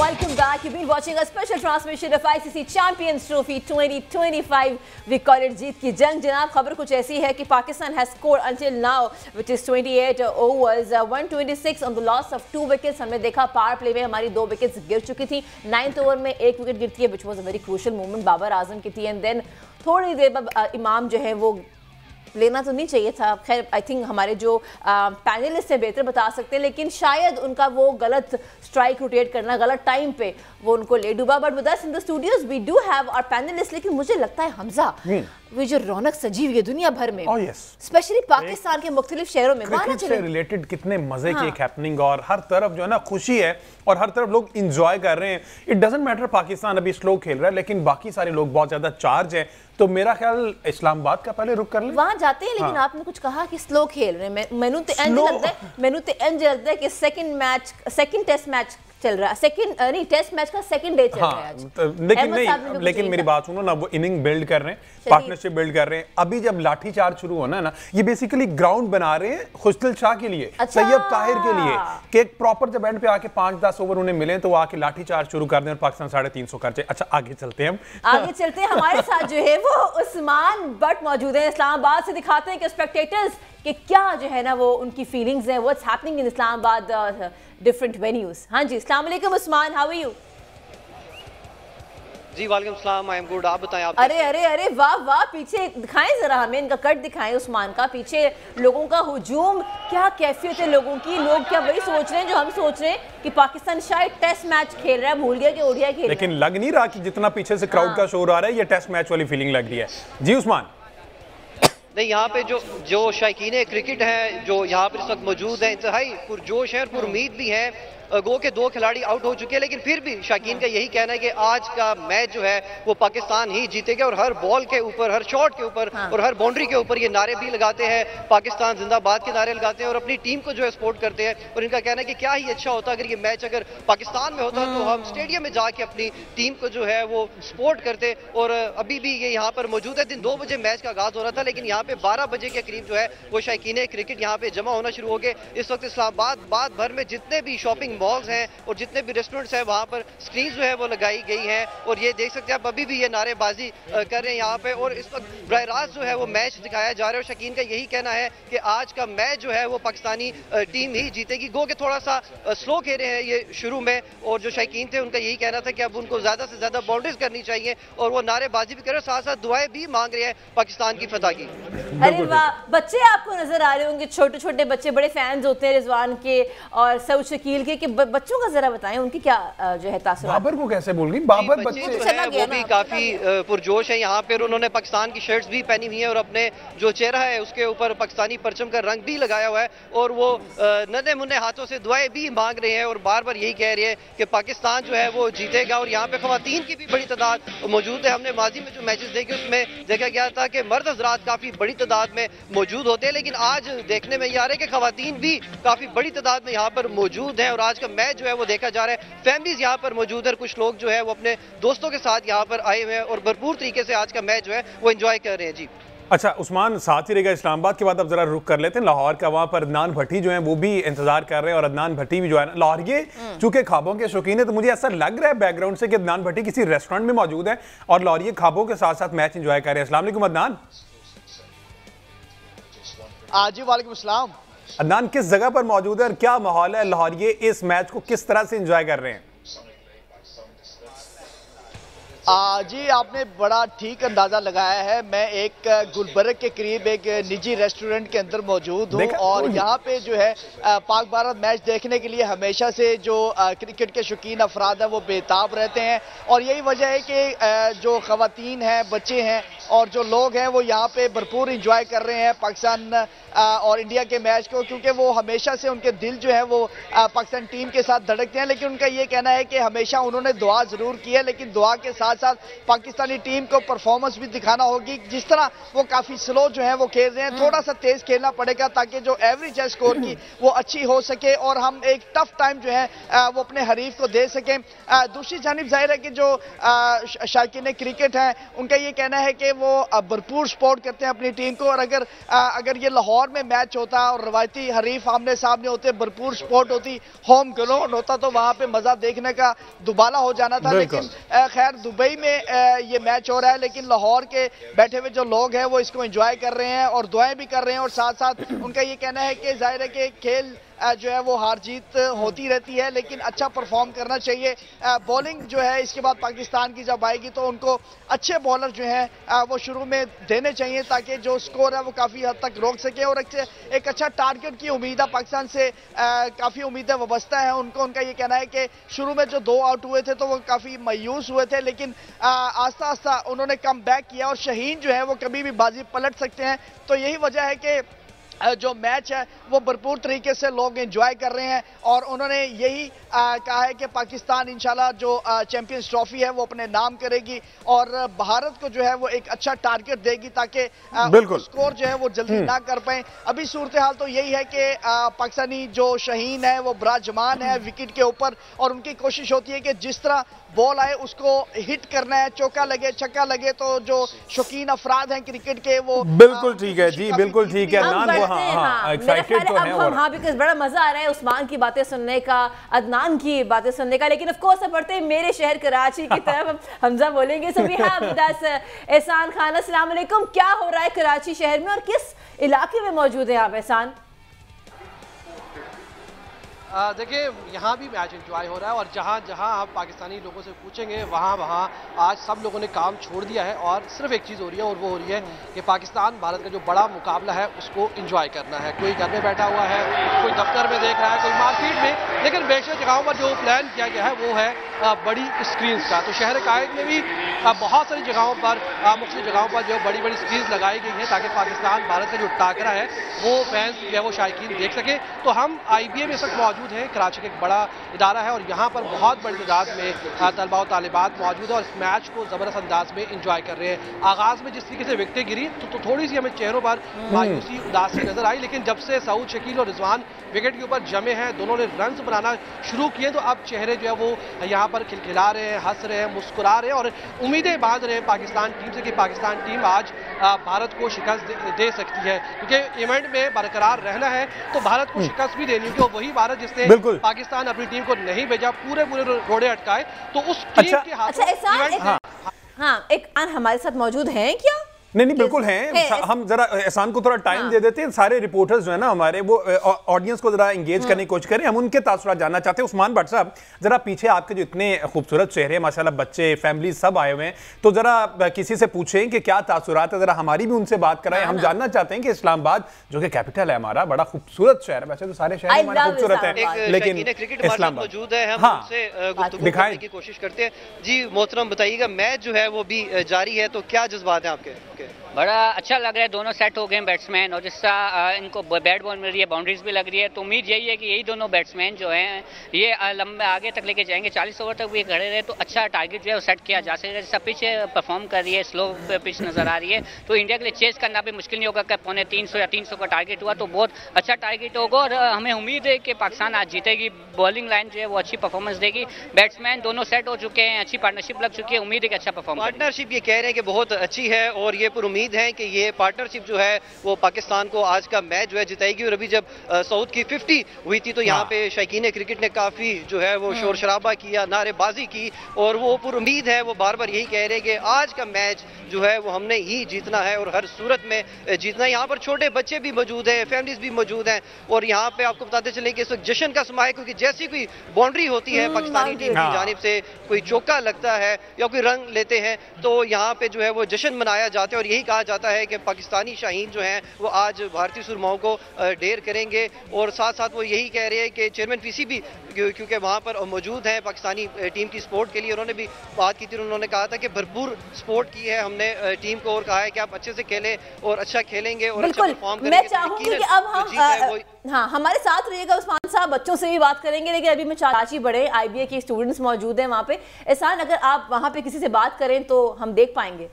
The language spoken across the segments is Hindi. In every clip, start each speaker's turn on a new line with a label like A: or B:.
A: welcome back. You've been watching a special transmission of ICC Champions Trophy 2025. We call it जीत की जंग. जनाब खबर कुछ ऐसी है कि Pakistan has scored until now, which is 28 overs, 126 on the loss of 2 wickets. हमने देखा पावर प्ले में हमारी 2 विकेट्स गिर चुकी थी. 9th ओवर में 1 विकेट गिरती है, which was a very crucial moment Babar Azam की थी. And then थोड़ी देर बाद इमाम जो है वो लेना तो नहीं चाहिए था. खैर आई थिंक हमारे जो पैनलिस्ट है बेहतर बता सकते हैं, लेकिन शायद उनका वो गलत स्ट्राइक रोटेट करना गलत टाइम पे वो उनको ले डूबा. But with us in the studios we do have our panelist. लेकिन मुझे लगता है हमजा वो जो रौनक सजी हुई है दुनिया भर में, स्पेशली पाकिस्तान के मुख्तलिफ शहरों में,
B: क्रिकेट से रिलेटेड कितने मजे की एक हैपनिंग और हर तरफ जो है ना खुशी है और हर तरफ लोग इंजॉय कर रहे हैं. इट डजंट मैटर पाकिस्तान अभी स्लो खेल रहा है, लेकिन बाकी सारे लोग बहुत ज्यादा चार्ज हैं. तो मेरा ख्याल इस्लामाबाद का पहले रुक कर ले,
A: वहां जाते हैं. लेकिन आपने कुछ कहा कि स्लो खेल रहे हैं. मैनू तो लगता है कि सेकंड टेस्ट मैच चल रहा है, सेकंड नहीं टेस्ट मैच का सेकंड डे चल रहा है आज.
B: लेकिन मेरी बात सुनो ना, वो इनिंग बिल्ड कर रहे हैं, पार्टनरशिप बिल्ड कर रहे हैं. अभी जब लाठीचार्ज शुरू होना है ना, ये बेसिकली ग्राउंड बना रहे हैं खुशदिल शाह के लिए, सैयद ताहिर के लिए, कि एक प्रॉपर जब एंड पे आके 5-10 ओवर उन्हें मिले तो वो आके लाठीचार्ज शुरू कर दें और पाकिस्तान 350 कर जाए. अच्छा आगे चलते हैं,
A: आगे चलते हैं. हमारे साथ जो है वो उस्मान बट मौजूद है इस्लामाबाद से. दिखाते हैं कि स्पेक्टेटर्स कि क्या जो है ना वो उनकी फीलिंग्स हैं, what's happening in Islamabad different venues. हाँ जी, अस्सलाम वालेकुम उस्मान, हाउ आर यू?
C: जी वालेकुम सलाम, आई एम गुड. आप बताएं आप?
A: अरे अरे अरे वाह वाह, पीछे दिखाएं जरा हमें, इनका कट दिखाएं उस्मान का. पीछे लोगों का हुजूम, क्या कैफियत है लोगों की. लोग क्या वही सोच रहे हैं जो हम सोच रहे हैं कि पाकिस्तान शायद टेस्ट मैच खेल रहा है, भूल गया कि ओडीआई खेल रहा है.
B: लेकिन लग नहीं रहा कि जितना पीछे से क्राउड का शोर आ रहा है ये टेस्ट मैच वाली फीलिंग लग रही है. जी उस्मान.
C: नहीं, यहाँ पे जो शायकीन क्रिकेट हैं जो यहाँ पर इस वक्त मौजूद हैं, इंतहाई पुरजोश है और पुरुमीद भी हैं. गो के 2 खिलाड़ी आउट हो चुके हैं, लेकिन फिर भी शायकीन का यही कहना है कि आज का मैच जो है वो पाकिस्तान ही जीतेगा. और हर बॉल के ऊपर, हर शॉट के ऊपर और हर बाउंड्री के ऊपर ये नारे भी लगाते हैं, पाकिस्तान जिंदाबाद के नारे लगाते हैं और अपनी टीम को जो है सपोर्ट करते हैं. और इनका कहना है कि क्या ही अच्छा होता अगर ये मैच अगर पाकिस्तान में होता तो हम स्टेडियम में जाके अपनी टीम को जो है वो सपोर्ट करते. और अभी भी ये यहाँ पर मौजूद है. दिन 2 बजे मैच का आगाज हो रहा था, लेकिन यहाँ पे 12 बजे के करीब जो है वो शायकीन क्रिकेट यहाँ पे जमा होना शुरू हो गए. इस वक्त इस्लामाबाद भर में जितने भी शॉपिंग मॉल्स हैं और जितने भी रेस्टोरेंट्स हैं वहां पर स्क्रीन जो है वो लगाई गई है. और ये देख सकते हैं आप, अभी भी ये नारेबाजी कर रहे हैं यहाँ पे. और इस वक्त बराह रास्त जो है वो मैच दिखाया जा रहा है. और शकीन का यही कहना है कि आज का मैच जो है वो पाकिस्तानी टीम ही जीतेगी. गो के थोड़ा सा स्लो खेले हैं ये शुरू में, और जो शकीन थे उनका यही कहना था कि अब उनको ज्यादा से ज्यादा बाउंड्रीज करनी चाहिए. और वो नारेबाजी भी कर रहे हैं, साथ साथ दुआएं भी मांग रहे हैं पाकिस्तान की फतह की.
A: अरे वाह, बच्चे आपको नजर आ रहे होंगे, छोटे छोटे बच्चे, बड़े फैंस होते हैं रिजवान के और सऊद शकील के, कि बच्चों का जरा बताएं उनकी क्या जो है तासुरात.
B: बाबर को कैसे भूल गई? बाबर बच्चे
C: जो है वो भी काफी पुरजोश है यहाँ पर. उन्होंने पाकिस्तान की शर्ट्स भी पहनी हुई है और अपने जो चेहरा है उसके ऊपर पाकिस्तानी परचम का रंग भी लगाया हुआ है. और वो नन्हे मुन्ने हाथों से दुआएं भी मांग रहे हैं और बार बार यही कह रहे हैं कि पाकिस्तान जो है वो जीतेगा. और यहाँ पे खवातीन की भी बड़ी तादाद मौजूद है. हमने माजी में जो मैचेस देखे उसमें देखा गया था कि मर्द हजरात काफी बड़ी तादाद में मौजूद होते हैं, लेकिन आज देखने में ये आ रहा है कि खवातीन भी काफी बड़ी तादाद में यहाँ पर मौजूद है. और आज का मैच जो है वो देखा जा रहा है, फैमिलीज यहाँ पर मौजूद है. कुछ लोग जो है वो अपने दोस्तों के साथ यहाँ पर आए हुए हैं और भरपूर तरीके से आज का मैच जो है वो एंजॉय कर रहे हैं. जी
B: अच्छा उस्मान, साथ ही रहेगा. इस्लामाबाद के बाद अब जरा रुक कर लेते हैं लाहौर का. वहां पर अदनान भट्टी जो है वो भी इंतजार कर रहे हैं. और अदनान भट्टी भी जो है लाहौर ये चूंकि ख्वाबों के शौकीन है, तो मुझे ऐसा लग रहा है बैकग्राउंड से कि अदनान भट्टी किसी रेस्टोरेंट में मौजूद है और लाहौर ये ख्वाबों के साथ साथ मैच एंजॉय कर रहे हैं. अस्सलाम वालेकुम अदनान.
D: जी वालेकुम अस्सलाम.
B: अदनान किस जगह पर मौजूद है और क्या माहौल है लाहौर ये इस मैच को किस तरह से एंजॉय कर रहे हैं?
D: जी आपने बड़ा ठीक अंदाजा लगाया है. मैं एक गुलबर्ग के करीब एक निजी रेस्टोरेंट के अंदर मौजूद हूँ और यहाँ पे जो है पाक भारत मैच देखने के लिए हमेशा से जो क्रिकेट के शौकीन अफराद हैं वो बेताब रहते हैं. और यही वजह है कि जो खवातीन हैं, बच्चे हैं और जो लोग हैं वो यहाँ पे भरपूर इंजॉय कर रहे हैं पाकिस्तान और इंडिया के मैच को, क्योंकि वो हमेशा से उनके दिल जो है वो पाकिस्तान टीम के साथ धड़कते हैं. लेकिन उनका ये कहना है कि हमेशा उन्होंने दुआ जरूर की है, लेकिन दुआ के साथ साथ साथ पाकिस्तानी टीम को परफॉर्मेंस भी दिखाना होगी। जिस तरह वो काफी स्लो जो है वो खेल रहे हैं, थोड़ा सा तेज खेलना पड़ेगा ताकि जो एवरेज है स्कोर की वो अच्छी हो सके और हम एक टफ टाइम जो है वो अपने हरीफ को दे सकें। दूसरी जानिब जाहिर है कि जो शायकीन क्रिकेट है उनका ये कहना है कि वो भरपूर सपोर्ट करते हैं अपनी टीम को, और अगर ये लाहौर में मैच होता और रवायती हरीफ आमने सामने होते, भरपूर सपोर्ट होती, होम ग्राउंड होता, तो वहां पे मजा देखने का दुबाला हो जाना था। लेकिन खैर दुबई में ये मैच हो रहा है, लेकिन लाहौर के बैठे हुए जो लोग हैं वो इसको एंजॉय कर रहे हैं और दुआएं भी कर रहे हैं, और साथ साथ उनका ये कहना है कि जाहिर है कि खेल जो है वो हार जीत होती रहती है, लेकिन अच्छा परफॉर्म करना चाहिए। बॉलिंग जो है इसके बाद पाकिस्तान की जब आएगी तो उनको अच्छे बॉलर जो है वो शुरू में देने चाहिए ताकि जो स्कोर है वो काफी हद तक रोक सके, और एक अच्छा टारगेट की उम्मीद है पाकिस्तान से, काफी उम्मीदें वाबस्ता है उनको। उनका ये कहना है कि शुरू में जो 2 आउट हुए थे तो वो काफी मायूस हुए थे, लेकिन आस्ता आस्ता उन्होंने कम बैक किया, और शहीन जो है वो कभी भी बाजी पलट सकते हैं। तो यही वजह है कि जो मैच है वो भरपूर तरीके से लोग एंजॉय कर रहे हैं, और उन्होंने यही कहा है कि पाकिस्तान इंशाल्लाह जो चैंपियंस ट्रॉफी है वो अपने नाम करेगी और भारत को जो है वो एक अच्छा टारगेट देगी ताकि स्कोर जो है वो जल्दी ना कर पाए। अभी सूरत हाल तो यही है कि पाकिस्तानी जो शहीन है वो बराजमान है विकेट के ऊपर, और उनकी कोशिश होती है कि जिस तरह बॉल आए उसको हिट करना है, चौका लगे छक्का लगे, तो जो शौकीन अफराद हैं क्रिकेट के वो
B: बिल्कुल ठीक है जी, बिल्कुल ठीक है।
A: एक्साइटेड तो हैं हाँ, बिकॉज़ बड़ा मजा आ रहा है उस्मान की बातें सुनने का, अदनान की बातें सुनने का, लेकिन ऑफ कोर्स अब बढ़ते हैं मेरे शहर कराची की तरफ। हमजा बोलेंगे। So we have with us Ehsan Khan. अस्सलाम वालेकुम। क्या हो रहा है कराची शहर में और किस इलाके में मौजूद है आप एहसान?
E: देखिए यहाँ भी मैच एंजॉय हो रहा है, और जहाँ जहाँ आप पाकिस्तानी लोगों से पूछेंगे वहाँ आज सब लोगों ने काम छोड़ दिया है, और सिर्फ एक चीज़ हो रही है, और वो हो रही है कि पाकिस्तान भारत का जो बड़ा मुकाबला है उसको एंजॉय करना है। कोई घर में बैठा हुआ है, कोई दफ्तर में देख रहा है, कोई मार्केट में, लेकिन बेशक जगहों पर जो प्लान किया गया है वो है बड़ी स्क्रीन का। तो शहर कायद में भी बहुत सारी जगहों पर मुख्तलिफ जगहों पर जो बड़ी बड़ी स्क्रीन लगाई गई हैं ताकि पाकिस्तान भारत का जो टाकरा है वो फैंस जो है वो शायकीन देख सके। तो हम IBA में इस वक्त मौजूद हैं, कराची का एक बड़ा इदारा है, और यहाँ पर बहुत बड़ी तादाद में तलबा और तालिबात मौजूद है और इस मैच को ज़बरदस्त अंदाज में इंजॉय कर रहे हैं। आगाज़ में जिस तरीके से विकेटें गिरी तो थोड़ी सी हमें चेहरों पर मायूसी उदासी नजर आई, लेकिन जब से सऊद शकील और रिजवान विकेट के ऊपर जमे हैं, दोनों ने रन्स बनाना शुरू किए, तो अब चेहरे जो है वो यहाँ पर खिलखिला रहे हैं, हंस रहे हैं, मुस्कुरा रहे हैं, और उम्मीदें बांध रहे हैं पाकिस्तान टीम से कि पाकिस्तान टीम आज भारत को शिकस्त दे सकती है, क्योंकि इवेंट में बरकरार रहना है तो भारत को शिकस्त भी देनी होगी। वही भारत जिसने पाकिस्तान अपनी टीम को नहीं भेजा, पूरे रोड़े अटकाए, तो उस टीम के हाथों
A: हाँ एक हमारे साथ मौजूद हैं क्या?
B: नहीं बिल्कुल हैं। हम जरा एहसान को थोड़ा टाइम दे देते हैं। सारे रिपोर्टर्स जो है ना हमारे वो ऑडियंस को जरा एंगेज करने की कोशिश करें, हम उनके तासुरात जानना चाहते हैं। उस्मान भट्ट साहब, जरा पीछे आपके जो इतने खूबसूरत चेहरे, माशाल्लाह बच्चे, फैमिली सब आए हुए हैं, तो जरा किसी से पूछें कि क्या तासुरात है, जरा हमारी भी उनसे बात कराएं। हम जानना चाहते हैं कि इस्लामाबाद जो कि कैपिटल है हमारा, बड़ा खूबसूरत शहर है, वैसे तो सारे शहर हमारे खूबसूरत है, लेकिन इस्लामाबाद
C: मौजूद है, हम उनसे गुफ्तगू करने की कोशिश करते हैं। जी मोहतरम बताइएगा, मैच जो है वो भी जारी है, तो क्या जज्बात है आपके?
F: बड़ा अच्छा लग रहा है, दोनों सेट हो गए बैट्समैन, और जिस तरह इनको बैट बॉल मिल रही है, बाउंड्रीज भी लग रही है, तो उम्मीद यही है कि यही दोनों बैट्समैन जो हैं ये लंबे आगे तक लेके जाएंगे, 40 ओवर तक भी खड़े रहे तो अच्छा टारगेट जो है वो सेट किया जा सकेगा। जैसा पिच परफॉर्म कर रही है, स्लो पिच नजर आ रही है, तो इंडिया के लिए चेस करना भी मुश्किल नहीं होगा कि 350 या 300 का टारगेट हुआ तो बहुत अच्छा टारगेट होगा, और हमें उम्मीद है कि पाकिस्तान आज जीतेगी। बॉलिंग लाइन जो है वो अच्छी परफॉर्मेंस देगी, बैट्समैन दोनों सेट हो चुके हैं, अच्छी पार्टनरशिप लग चुकी है, उम्मीद है कि अच्छा परफॉर्म।
C: पार्टनरशिप ये कह रहे हैं कि बहुत अच्छी है, और ये पर उम्मीद है कि ये पार्टनरशिप जो है वो पाकिस्तान को आज का मैच जो है जिताएगी। और अभी जब सऊद की 50 हुई थी तो यहाँ पे शायकीन क्रिकेट ने काफी जो है वो शोर शराबा किया, नारेबाजी की, और वो पूरी उम्मीद है, वो बार बार यही कह रहे हैं कि आज का मैच जो है वो हमने ही जीतना है और हर सूरत में जीतना है। यहाँ पर छोटे बच्चे भी मौजूद हैं, फैमिलीज भी मौजूद हैं, और यहाँ पे आपको बताते चले कि इस वक्त जश्न का समा है, क्योंकि जैसी कोई बाउंड्री होती है पाकिस्तानी टीम की जानिब से, कोई चौका लगता है या कोई रन लेते हैं, तो यहाँ पे जो है वो जश्न मनाया जाता है। और यही कहा जाता है कि पाकिस्तानी शाहीन जो हैं वो आज भारतीय सुरमाओं को ढेर करेंगे। और साथ साथ वो यही कह रहे हैं कि चेयरमैन पीसीबी क्योंकि वहाँ पर मौजूद हैं पाकिस्तानी टीम की सपोर्ट के लिए, उन्होंने भी बात की थी। उन्होंने कहा था कि भरपूर सपोर्ट की है हमने टीम को और कहा है कि आप अच्छे से खेलें और अच्छा खेलेंगे और अच्छा परफॉर्म करेंगे।
A: मैं चाहूंगी कि अब हम हमारे साथ रहिएगा उस्मान साहब, बच्चों से भी बात करेंगे, लेकिन अभी मैं चाची बड़े IBA के स्टूडेंट्स मौजूद हैं वहाँ पे। एहसान, अगर आप वहाँ पे किसी से बात करें तो हम देख पाएंगे।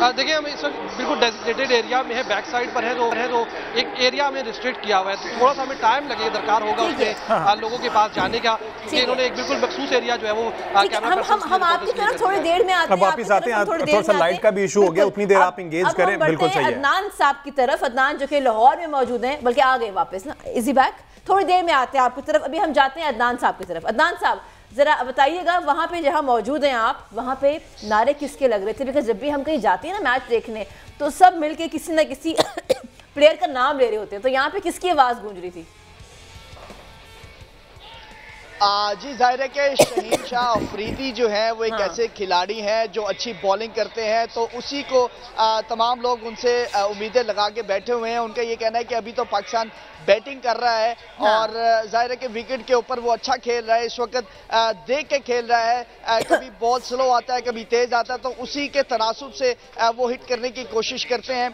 E: देखिए हम इस वक्त बिल्कुल डेजिग्नेटेड एरिया में है, बैक साइड पर है तो एक एरिया में रिस्ट्रिक्ट किया हुआ है, तो थोड़ा सा हमें टाइम लगेगा, दरकार होगा उसमें लोगों के पास जाने का, क्योंकि इन्होंने एक बिल्कुल मखसूस एरिया जो है वो
A: हम आपकी तरफ थोड़ी देर में आते हैं,
B: वापस आते हैं। थोड़ा सा लाइट का भी इशू हो गया, उतनी देर आप एंगेज करें। बिल्कुल सही है।
A: अदनान साहब की तरफ, अदनान जो कि लाहौर में मौजूद हैं, बल्कि आ गए वापस ना, इजी बैक, थोड़ी देर में आते हैं आपकी तरफ। अभी हम जाते हैं अदनान साहब की तरफ। अदनान साहब जरा बताइएगा, वहाँ पे जहाँ मौजूद हैं आप, वहाँ पे नारे किसके लग रहे थे? बिकॉज जब भी हम कहीं जाते हैं ना मैच देखने, तो सब मिलके किसी ना किसी प्लेयर का नाम ले रहे होते हैं, तो यहाँ पे किसकी आवाज गूंज रही थी?
D: जी जाहिर है कि शहीन शाह अफरीदी जो है वो एक ऐसे खिलाड़ी हैं जो अच्छी बॉलिंग करते हैं, तो उसी को तमाम लोग उनसे उम्मीदें लगा के बैठे हुए हैं। उनका ये कहना है कि अभी तो पाकिस्तान बैटिंग कर रहा है और जाहिर है कि विकेट के ऊपर वो अच्छा खेल रहा है, इस वक्त देख के खेल रहा है, कभी बॉल स्लो आता है कभी तेज आता है, तो उसी के तनासुब से वो हिट करने की कोशिश करते हैं।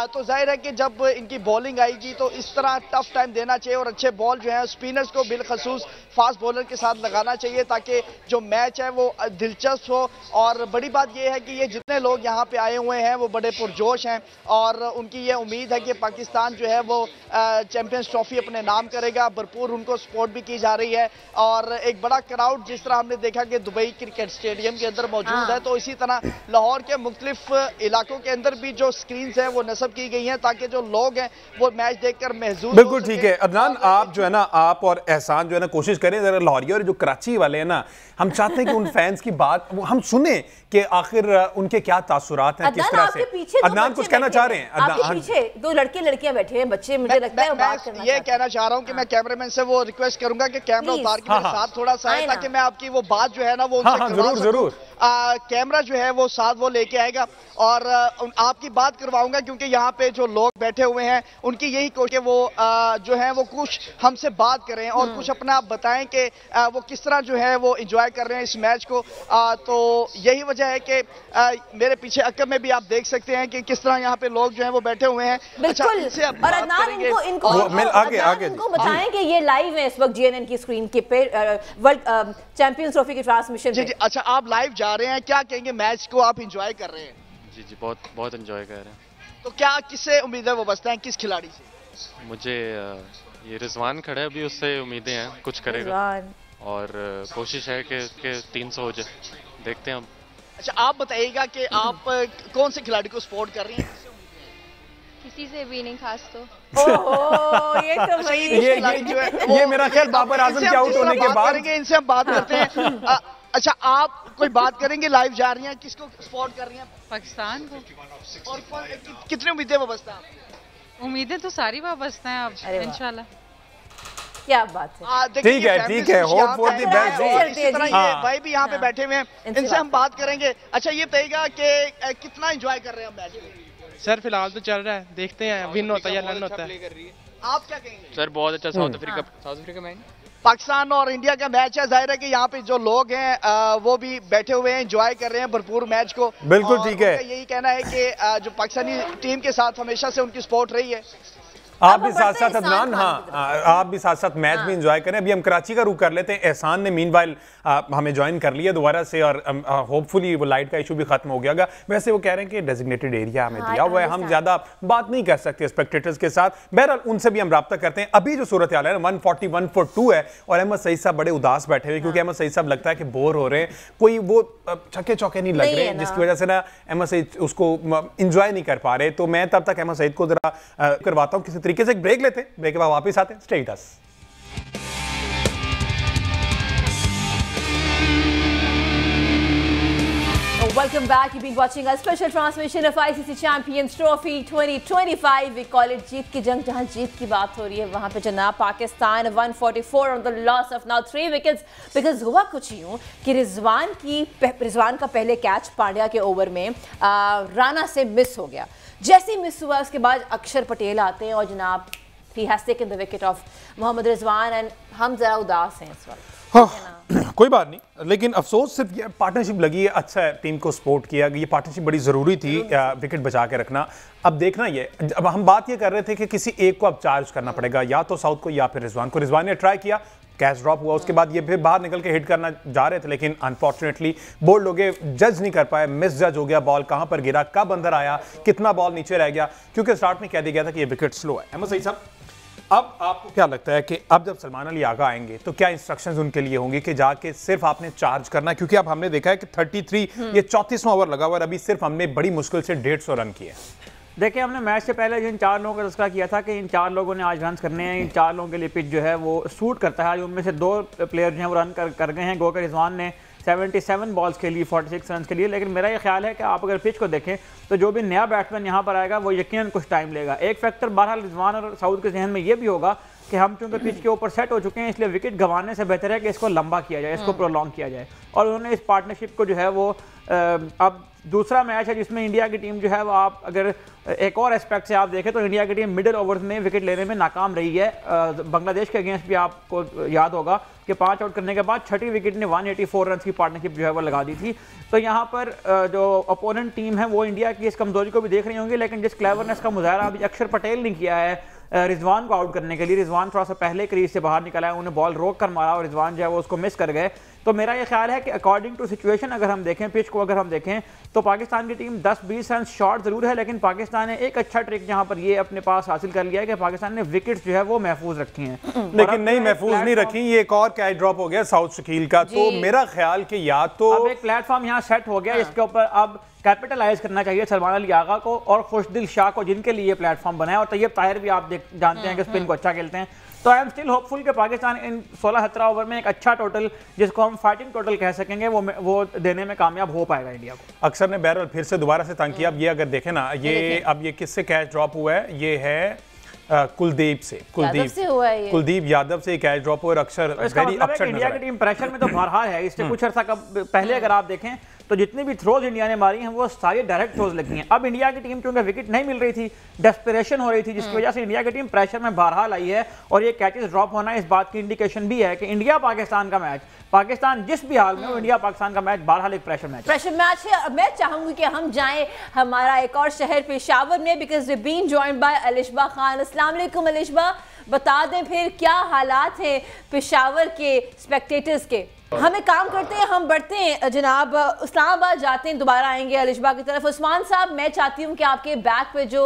D: तो जाहिर है कि जब इनकी बॉलिंग आएगी तो इस तरह टफ टाइम देना चाहिए और अच्छे बॉल जो है स्पिनर्स को बिलखसूस फास्ट बॉलर के साथ लगाना चाहिए, ताकि जो मैच है वो दिलचस्प हो। और बड़ी बात यह है कि ये जितने लोग यहाँ पे आए हुए हैं वो बड़े पुरजोश हैं और उनकी ये उम्मीद है कि पाकिस्तान जो है वो चैंपियंस ट्रॉफी अपने नाम करेगा। भरपूर उनको सपोर्ट भी की जा रही है और एक बड़ा क्राउड जिस तरह हमने देखा कि दुबई क्रिकेट स्टेडियम के अंदर मौजूद है, तो इसी तरह लाहौर के मुख्तलिफ इलाकों के अंदर भी जो स्क्रीन है वो नस्ब की गई हैं ताकि जो लोग हैं वो मैच देखकर महसूस।
B: बिल्कुल ठीक है अदनान, आप जो है ना, आप और एहसान जो है ना, कोशिश करें जरा लाहौरी और जो कराची वाले हैं ना, हम चाहते हैं कि उन फैंस की बात हम सुने कि आखिर उनके क्या तासुरात हैं, किस तरह से। अदनान कुछ कहना चाह रहे हैं?
A: आपके पीछे दो लड़के लड़कियां बैठे हैं, बच्चे, मुझे लगता है बात करना
D: ये कहना चाह रहा हूं कि मैं कैमरामैन से वो रिक्वेस्ट करूंगा कि कैमरा उतार के मेरे साथ थोड़ा सा आए, ताकि मैं आपकी वो बात जो है ना वो
B: जरूर
D: कैमरा जो है वो साथ वो लेके आएगा और आपकी बात करवाऊंगा, क्योंकि यहाँ पे जो लोग बैठे हुए हैं उनकी यही कोशिश वो जो है वो कुछ हमसे बात करें और कुछ अपना आप बताएं कि वो किस तरह जो है वो एंजॉय कर रहे हैं इस मैच को। तो यही वजह है कि मेरे पीछे अक्कब में भी आप देख सकते हैं कि किस तरह यहाँ पे लोग जो है वो बैठे हुए हैं।
A: बिल्कुल। और अदनान इनको बताएं कि ये लाइव है इस वक्त GNN की स्क्रीन के पे वर्ल्ड चैंपियंस ट्रॉफी की ट्रांसमिशन।
D: जी अच्छा, आप लाइव जा रहे हैं, क्या कहेंगे मैच को आप एंजॉय कर रहे हैं?
G: जी बहुत एंजॉय कर रहे हैं।
D: तो क्या किससे उम्मीदें वो बसते हैं, किस खिलाड़ी से?
G: मुझे ये रिजवान खड़ा है अभी, उससे उम्मीदें हैं कुछ करेगा और कोशिश है कि 300 हो जाए, देखते हैं हम।
D: अच्छा आप बताइएगा कि आप कौन से खिलाड़ी को सपोर्ट कर रही हैं?
H: किसी से भी नहीं, खास तो
A: ये तो
B: ये मेरा ख्याल बाबर आजम के आउट होने के बाद
D: इनसे हम बात करते हैं। अच्छा आप कोई बात करेंगे, लाइव जा रही हैं, किसको सपोर्ट कर रही हैं?
I: पाकिस्तान को।
D: और कितनी उम्मीदें वाबस्ता हैं?
I: उम्मीदें तो सारी वाबस्ता हैं अब इंशाल्लाह।
A: क्या बात है।
B: ठीक है होप फॉर द बेस्ट।
D: भाई भी यहाँ पे बैठे हुए हैं, इनसे हम बात करेंगे। अच्छा ये बताइएगा कि कितना एंजॉय कर रहे हैं मैच में?
J: सर फिलहाल तो चल रहा है, देखते हैं विन होता है या रन होता है।
D: आप क्या कहेंगे?
G: सर बहुत अच्छा साउथ अफ्रीका मैच,
D: पाकिस्तान और इंडिया का मैच है। जाहिर है कि यहाँ पे जो लोग हैं वो भी बैठे हुए हैं, एंजॉय कर रहे हैं भरपूर मैच को।
B: बिल्कुल ठीक है।
D: यही कहना है कि जो पाकिस्तानी टीम के साथ हमेशा से उनकी सपोर्ट रही है।
B: आप भी साथ साथ अदनान, आप भी साथ साथ मैच भी एंजॉय करें। अभी हम कराची का रुख कर लेते हैं। एहसान ने मीनवाइल हमें ज्वाइन कर लिया दोबारा से और होपफुली वो लाइट का इशू भी खत्म हो गया। वैसे वो कह रहे हैं कि डेजिग्नेटेड एरिया हमें दिया हुआ है, हम ज्यादा बात नहीं कर सकते स्पेक्टेटर्स के साथ। बहरहाल उनसे भी हम रब्ता करते हैं। अभी जो सूरत हाल है 141 for 2 है और अहमद सईद साहब बड़े उदास बैठे हुए, क्योंकि अहमद सईद साहब लगता है कि बोर हो रहे हैं, कोई वो छक्के चौके नहीं लग रहे, जिसकी वजह से ना अहमद सईद उसको इंजॉय नहीं कर पा रहे। तो मैं तब तक अहमद सईद को जरा करवाता हूँ किसी तरीके से। एक ब्रेक लेते हैं, ब्रेक के बाद वापस आते हैं। Stay with us.
A: Welcome back. You've been watching a special transmission of ICC Champions Trophy 2025. We call it जीत की जंग. जहां जीत की बात हो रही है वहां पे जनाब Pakistan 144 on the loss of now 3 wickets. Because हुआ कुछ यूं कि रिजवान का पहले कैच पांड्या के ओवर में राना से मिस हो गया. जैसे ही मिस हुआ उसके बाद अक्षर पटेल आते हैं और जनाब he has taken the wicket of Mohammad Rizwan and हम जरा उदास हैं इस वक्त.
B: हाँ, कोई बात नहीं, लेकिन अफसोस सिर्फ ये पार्टनरशिप लगी है. अच्छा है, टीम को सपोर्ट किया. ये पार्टनरशिप बड़ी ज़रूरी थी, विकेट बचा के रखना. अब देखना ये, अब हम बात ये कर रहे थे कि किसी एक को अब चार्ज करना पड़ेगा, या तो साउथ को या फिर रिजवान को. रिजवान ने ट्राई किया, कैच ड्रॉप हुआ, उसके बाद ये फिर बाहर निकल के हिट करना जा रहे थे, लेकिन अनफॉर्चुनेटली बोल्ड हो गए, जज नहीं कर पाए. मिस जज हो गया, बॉल कहाँ पर गिरा, कब अंदर आया, कितना बॉल नीचे रह गया, क्योंकि स्टार्ट में कह दिया गया था कि ये विकेट स्लो है. अहमद सईद साहब, अब आपको क्या लगता है कि अब जब सलमान अली आगा आएंगे तो क्या इंस्ट्रक्शंस उनके लिए होंगी कि जाके सिर्फ आपने चार्ज करना है? क्योंकि अब हमने देखा है कि 33 ये 34वां ओवर लगा हुआ और अभी सिर्फ हमने बड़ी मुश्किल से 150 रन किए.
K: देखिए, हमने मैच से पहले जिन 4 लोगों का तस्करा किया था कि इन 4 लोगों ने आज रन करने हैं, इन 4 लोगों के लिए पिच जो है वो सूट करता है. उनमें से 2 प्लेयर जो हैं वो रन कर गए हैं. गोकर रिजवान ने 77 बॉल्स के लिए 46 रन के लिए. लेकिन मेरा ये ख्याल है कि आप अगर पिच को देखें तो जो भी नया बैट्समैन यहाँ पर आएगा वो यकीनन कुछ टाइम लेगा. एक फैक्टर बहरहाल रिजवान और साउद के जहन में ये भी होगा कि हम चूंकि पिच के ऊपर सेट हो चुके हैं, इसलिए विकेट गंवाने से बेहतर है कि इसको लंबा किया जाए, इसको प्रोलॉन्ग किया जाए. और उन्होंने इस पार्टनरशिप को जो है वो अब दूसरा मैच है जिसमें इंडिया की टीम जो है वो, आप अगर एक और एस्पेक्ट से आप देखें तो इंडिया की टीम मिडिल ओवर्स में विकेट लेने में नाकाम रही है. बांग्लादेश के अगेंस्ट भी आपको याद होगा कि 5 आउट करने के बाद 6ठी विकेट ने 184 रन की पार्टनरशिप जो है वो लगा दी थी. तो यहाँ पर जो अपोनेंट टीम है वो इंडिया की इस कमजोरी को भी देख रही होंगी, लेकिन जिस क्लेवरनेस का मुजाहरा अभी अक्षर पटेल ने किया है रिजवान को आउट करने के लिए, रिजवान थोड़ा सा पहले क्रीज से बाहर निकला है, उन्हें बॉल रोक कर मारा और रिजवान जो है वो उसको मिस कर गए. तो मेरा ये ख्याल है कि अकॉर्डिंग टू सिचुएशन अगर हम देखें, पिच को अगर हम देखें तो पाकिस्तान की टीम 10-20 रन शॉर्ट जरूर है, लेकिन पाकिस्तान ने एक अच्छा ट्रिक जहां पर ये अपने पास हासिल कर लिया है कि पाकिस्तान ने विकेट्स जो है वो महफूज रखी हैं.
B: लेकिन नहीं, महफूज नहीं रखी. ये एक और कैच ड्रॉप हो गया साउथ शकील का. तो मेरा ख्याल कि या तो
K: अब एक प्लेटफॉर्म यहाँ सेट हो गया, इसके ऊपर अब कैपिटलाइज करना चाहिए सलमान अली आगा को और खुशदिल शाह को, जिनके लिए प्लेटफॉर्म बनाया. और तैयब ताहिर भी आप जानते हैं कि स्पिन को अच्छा खेलते हैं. तो आई एम स्टिल होपफुल कि पाकिस्तान इन 16-17 ओवर में एक अच्छा टोटल, जिसको हम फाइटिंग टोटल कह सकेंगे, वो देने में कामयाब हो पाएगा इंडिया को.
B: अक्सर ने बहरहाल फिर से दोबारा से तंग किया. अब ये अगर देखें ना, ये अब ये किससे कैच ड्रॉप हुआ है? ये है कुलदीप से, कुलदीप यादव से कैच ड्रॉप हुआ. अक्सर वेरी अपसेट.
K: इंडिया की टीम प्रेशर में तो बहरहाल है. इससे कुछ अर्सा पहले अगर आप देखें तो जितनी भी थ्रोज इंडिया ने मारी हैं वो सारी डायरेक्ट थ्रोज लगी हैं. अब इंडिया की टीम क्योंकि विकेट नहीं मिल रही थी, डेस्परेशन हो रही थी, जिसकी वजह से इंडिया की टीम प्रेशर में बहरहाल आई है. और ये कैचेस ड्रॉप होना इस बात की इंडिकेशन भी है कि इंडिया पाकिस्तान का मैच, पाकिस्तान जिस भी हाल में हो, इंडिया पाकिस्तान का मैच बहरहाल एक प्रेशर मैच है.
A: मैं चाहूंगी कि हम जाएं हमारा एक और शहर पेशावर में, because we been joined by Alishba Khan. अस्सलाम वालेकुम अलिशबा, बता दें फिर क्या हालात हैं पेशावर के स्पेक्टेटर्स के? हम एक काम करते हैं, हम बढ़ते हैं जनाब, इस्लामाबाद जाते हैं, दोबारा आएंगे अलिशबा की तरफ. उस्मान साहब, मैं चाहती हूँ कि आपके बैक पे जो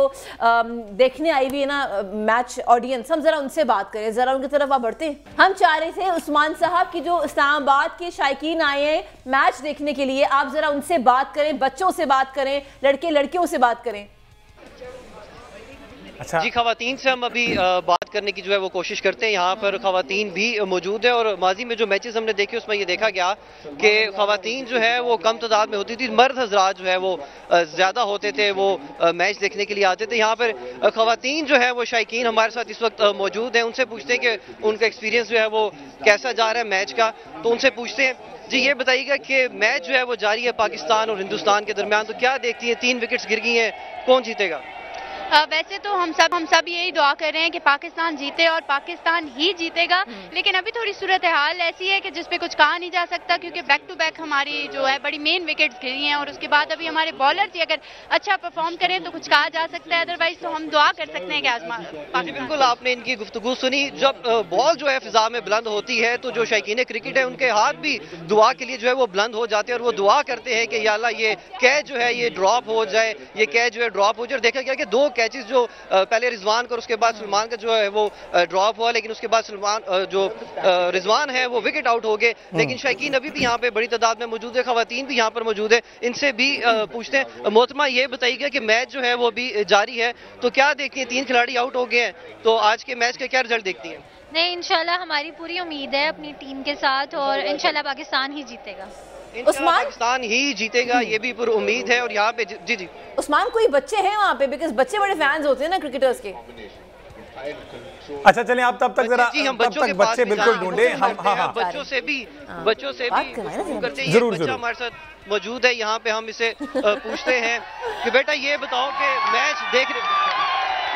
A: देखने आई हुई है ना मैच ऑडियंस, हम जरा उनसे बात करें, जरा उनकी तरफ आप बढ़ते हैं. हम चाह रहे थे उस्मान साहब की जो इस्लामाबाद के शायकीन आए हैं मैच देखने के लिए, आप जरा उनसे बात करें, बच्चों से बात करें, लड़के लड़कियों से बात करें.
C: अच्छा जी, खवातीन से हम अभी बात करने की जो है वो कोशिश करते हैं. यहाँ पर खवातीन भी मौजूद है और माजी में जो मैचेस हमने देखे उसमें ये देखा गया कि खवातीन जो है वो कम तादाद में होती थी, मर्द हजरात जो है वो ज़्यादा होते थे, वो मैच देखने के लिए आते थे. यहाँ पर खवातीन जो है वो शायकीन हमारे साथ इस वक्त मौजूद हैं. उनसे पूछते हैं कि उनका एक्सपीरियंस जो है वो कैसा जा रहा है मैच का. तो उनसे पूछते हैं, जी ये बताइएगा कि मैच जो है वो जारी है पाकिस्तान और हिंदुस्तान के दरमियान, तो क्या देखती हैं? 3 विकेट्स गिर गई हैं, कौन जीतेगा?
H: वैसे तो हम सब यही दुआ कर रहे हैं कि पाकिस्तान जीते और पाकिस्तान ही जीतेगा. लेकिन अभी थोड़ी सूरत हाल ऐसी है कि जिस पे कुछ कहा नहीं जा सकता, क्योंकि बैक टू बैक हमारी जो है बड़ी मेन विकेट्स गिरी हैं और उसके बाद अभी हमारे बॉलर्स ही अगर अच्छा परफॉर्म करें तो कुछ कहा जा सकता है. अदरवाइज तो हम दुआ कर सकते हैं कि
C: बिल्कुल आपने इनकी गुफ्तगू सुनी. जब बॉल जो है फिजा में बुलंद होती है तो जो शौकीन क्रिकेट है उनके हाथ भी दुआ के लिए जो है वो बुलंद हो जाते हैं और वो दुआ करते हैं कि या अल्लाह ये कैच जो है ये ड्रॉप हो जाए, ये कैच जो है ड्रॉप हो जाए. देखा गया कि 2 कैचेस जो पहले रिजवान का, उसके बाद सलमान का जो है वो ड्रॉप हुआ, लेकिन उसके बाद सलमान जो रिजवान है वो विकेट आउट हो गए. लेकिन शायकीन अभी भी यहाँ पे बड़ी तादाद में मौजूद है, खवातीन भी यहाँ पर मौजूद है. इनसे भी पूछते हैं. मोहतरमा ये बताइएगा कि मैच जो है वो भी जारी है, तो क्या देखती हैं? 3 खिलाड़ी आउट हो गए हैं, तो आज के मैच का क्या रिजल्ट देखती हैं?
L: नहीं, इंशाल्लाह हमारी पूरी उम्मीद है अपनी टीम के साथ और इंशाल्लाह पाकिस्तान ही जीतेगा.
C: इंशाल्लाह पाकिस्तान ही जीतेगा, ये भी पूरी उम्मीद है। और यहाँ पे जी जी
A: उस्मान, कोई बच्चे हैं वहाँ पे? बिकॉज बच्चे बड़े फैंस होते हैं ना क्रिकेटर्स के।
B: अच्छा चलें आप तब तक जरा बच्चे बिल्कुल ढूंढे हम। हाँ,
C: बच्चों से भी करते हैं।
B: जरूर
C: बच्चा हमारे साथ मौजूद है यहाँ पे, हम इसे पूछते हैं कि बेटा ये बताओ कि मैच देख रहे,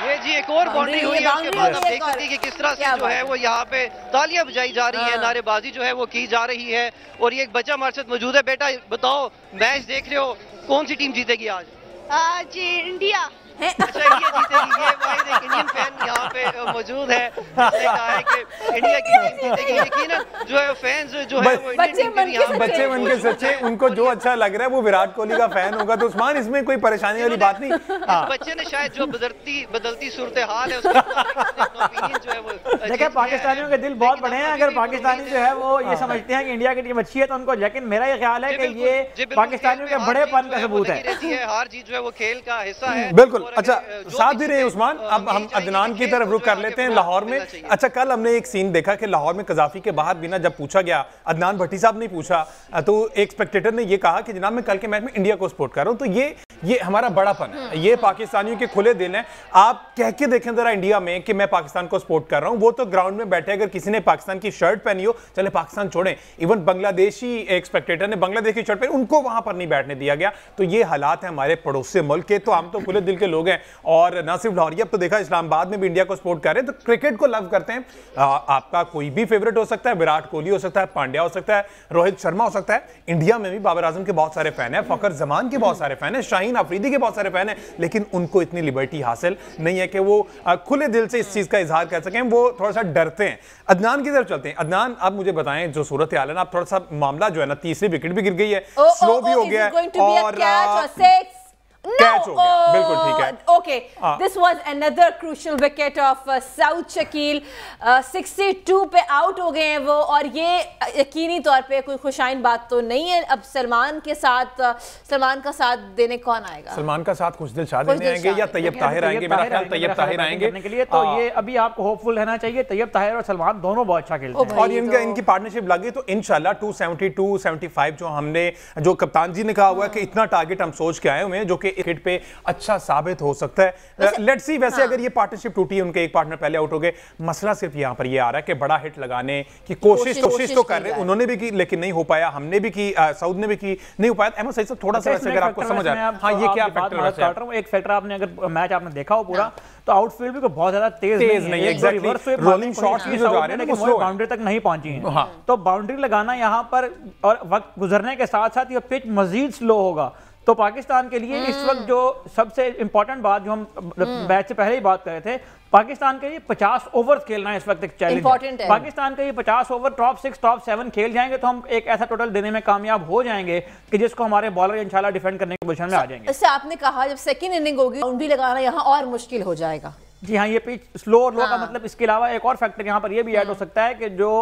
C: ये जी एक और बाउंड्री हुई है, उसके बाद आप देख सकते हैं कि किस तरह से जो है वो यहाँ पे तालियां बजाई जा रही है, नारेबाजी जो है वो की जा रही है। और ये एक बच्चा हमारे साथ मौजूद है। बेटा बताओ मैच देख रहे हो, कौन सी टीम जीतेगी आज?
H: जी इंडिया।
C: अच्छा इंडिया जीतेगी। ये वाहिद एक इंडियन फैन यहाँ पे मौजूद है, जिसने कहा है कि इंडिया की टीम जीतेगी। यकीनन जो है फैंस जो है वो
B: बच्चे मन के सच्चे, उनको जो अच्छा लग रहा है वो विराट कोहली का फैन होगा। तो उस्मान इसमें कोई परेशानी वाली बात नहीं।
C: बच्चे ने शायद जो बदलती सूरत हाल है उसका ओपिनियन जो है वो
K: देखिए, पाकिस्तानियों के दिल बहुत बड़े हैं। अगर पाकिस्तानी जो है वो ये समझते हैं कि इंडिया की टीम अच्छी है तो उनको, लेकिन मेरा ये ख्याल है कि ये पाकिस्तानियों के बड़ेपन का सबूत है।
C: हार जीत जो है वो खेल का हिस्सा है।
B: बिल्कुल। अच्छा साथ ही रहे उस्मान, अब हम अदनान की तरफ रुख कर लेते हैं। लाहौर में अच्छा कल हमने एक सीन देखा कि लाहौर में कजाफी के बाहर भी ना जब पूछा गया, अदनान भट्टी साहब ने पूछा तो एक स्पेक्टेटर ने ये कहा कि जनाब मैं कल के मैच में इंडिया को सपोर्ट कर रहा हूं। तो ये हमारा बड़ापन है, ये पाकिस्तानियों के खुले दिल हैं। आप कह के देखें जरा इंडिया में कि मैं पाकिस्तान को सपोर्ट कर रहा हूं, वो तो ग्राउंड में बैठे, अगर किसी ने पाकिस्तान की शर्ट पहनी हो, चले पाकिस्तान छोड़ें, इवन बांग्लादेशी एक स्पेक्टेटर ने बांग्लादेश की शर्ट पहनी, उनको वहां पर नहीं बैठने दिया गया। तो ये हालात है हमारे पड़ोसी मुल्क के। तो हम तो खुले दिल के लोग हैं, और ना सिर्फ लाहौरी, अब तो देखा इस्लामाबाद में भी इंडिया को सपोर्ट कर रहे हैं। तो क्रिकेट को लव करते हैं। आपका कोई भी फेवरेट हो सकता है, विराट कोहली हो सकता है, पांड्या हो सकता है, रोहित शर्मा हो सकता है। इंडिया में भी बाबर आजम के बहुत सारे फैन हैं, फखर जमान के बहुत सारे फैन हैं, शाहीन अफरीदी के बहुत सारे फैन हैं, लेकिन उनको इतनी लिबर्टी हासिल नहीं है कि वो खुले दिल से इस चीज का इजहार कर सकें। वो थोड़ा सा डरते हैं। अदनान की तरफ चलते हैं। अदनान, आप मुझे बताएं जो सूरत हाल है ना, आप थोड़ा सा मामला जो है ना, तीसरी विकेट भी गिर गई है, स्लो भी हो गया और कैच हो गया। बिल्कुल ठीक है।
A: Okay, this was another crucial wicket of Saud Shakil. 62 पे आउट हो गए हैं वो, और ये यकीनी तौर पे कोई खुशाइन बात तो नहीं है। अब सलमान का साथ देने कौन आएगा?
B: सलमान का साथ खुशदिल शाह देने आएंगे या तैयब ताहिर आएंगे? मेरा ख्याल तैयब ताहिर आएंगे
K: के लिए। तो ये अभी आपको होपफुल रहना चाहिए। तैयब ताहिर और सलमान दोनों बहुत अच्छा खेलते हैं,
B: और इनकी पार्टनरशिप लगी तो इंशाल्लाह 272 75 जो हमने, जो कप्तान जी ने कहा हुआ है कि इतना टारगेट हम सोच के आए हुए हैं, जो कि विकेट पे अच्छा साबित हो सकता है। Let's see. वैसे अगर ये पार्टनरशिप टूटी है, उनके एक पार्टनर पहले आउट हो गए, मसला सिर्फ यहाँ पर ये आ रहा है कि बड़ा हिट लगाने की कोशिश तो कर रहे हैं, उन्होंने भी की लेकिन नहीं हो पाया, हमने भी की, सऊद ने भी की, नहीं हो पाया। अहमद सईद साहब थोड़ा सा वैसे अगर आपको समझ आए, हाँ ये क्या फैक्टर है?
K: एक फैक्टर आपने अगर मैच आपने देखा हो पूरा, तो आउटफील्ड भी बहुत ज्यादा तेज नहीं है।
B: एग्जैक्टली रोलिंग शॉट्स भी जो जा रहे हैं ना वो
K: बाउंड्री तक नहीं पहुंची है। तो बाउंड्री लगाना यहाँ पर, और वक्त गुजरने के साथ साथ ये पिच मजीद स्लो होगा। तो पाकिस्तान के लिए इस वक्त जो सबसे इंपॉर्टेंट बात, जो हम मैच से पहले ही बात कर रहे थे, पाकिस्तान के लिए 50 ओवर खेलना इस वक्त एक चैलेंज है। पाकिस्तान के लिए 50 ओवर टॉप 6 टॉप 7 खेल जाएंगे तो हम एक ऐसा टोटल देने में कामयाब हो जाएंगे कि जिसको हमारे बॉलर इंशाल्लाह डिफेंड करने की पोजीशन में आ जाएंगे।
A: इससे आपने कहा जब सेकंड इनिंग होगी, बाउंड्री लगाना यहाँ और मुश्किल हो जाएगा।
K: जी हाँ, ये पिच स्लो और लो का मतलब, इसके अलावा एक और फैक्टर यहाँ पर ये भी ऐड हो सकता है कि जो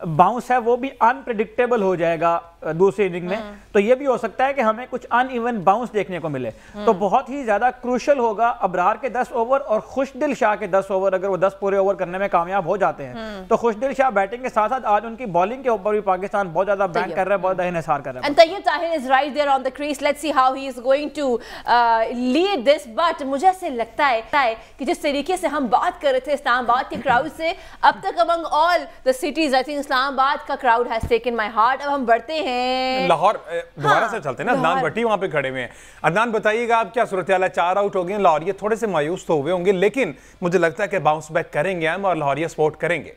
K: बाउंस है वो भी अनप्रेडिक्टेबल हो जाएगा दूसरी इनिंग में। तो ये भी हो सकता है कि हमें कुछ अनइवन बाउंस देखने को मिले। तो बहुत ही ज्यादा क्रूशल होगा अबरार के 10 ओवर और खुशदिल शाह के 10 ओवर। अगर वो 10 पूरे ओवर करने में कामयाब हो जाते हैं तो खुशदिल शाह बैटिंग के साथ साथ आज उनकी बॉलिंग के ऊपर भी पाकिस्तान बहुत ज्यादा बैंक कर रहा है, बहुत इन्हिसार कर रहा है।
A: And Tayyib Tahir is right there on the crease. Let's see how he is going to lead this. But मुझे ऐसे लगता है कि जिस तरीके से हम बात कर रहे थे इस्लामाबाद के क्राउड से, अब तक among all the cities, I think Islamabad का crowd has taken my heart. अब हम बढ़ते हैं
B: लाहौर, दोबारा से चलते हैं ना। अदनान भट्टी वहां पे खड़े हुए हैं। अदनान बताइएगा आप क्या सूरत हाल है? 4 आउट हो गए लाहौर, ये थोड़े से मायूस तो हुए होंगे, लेकिन मुझे लगता है कि बाउंस बैक करेंगे हम और लाहौरिया सपोर्ट करेंगे।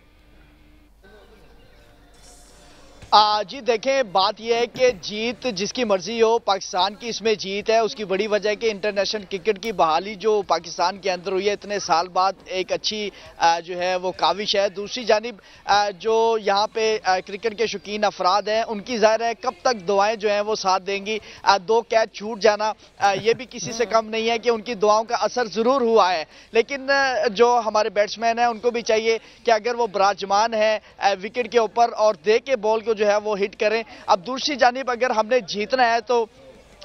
D: जी देखें, बात यह है कि जीत जिसकी मर्जी हो, पाकिस्तान की इसमें जीत है। उसकी बड़ी वजह है कि इंटरनेशनल क्रिकेट की बहाली जो पाकिस्तान के अंदर हुई है इतने साल बाद, एक अच्छी जो है वो काविश है। दूसरी जानिब जो यहाँ पे क्रिकेट के शौकीन अफराद हैं उनकी ज़ाहिर है कब तक दुआएं जो हैं वो साथ देंगी। 2 कैच छूट जाना ये भी किसी से कम नहीं है कि उनकी दुआओं का असर ज़रूर हुआ है। लेकिन जो हमारे बैट्समैन हैं उनको भी चाहिए कि अगर वो बराजमान है विकेट के ऊपर और दे के बॉल को जो है वो हिट करें। अब दूसरी जानिब अगर हमने जीतना है तो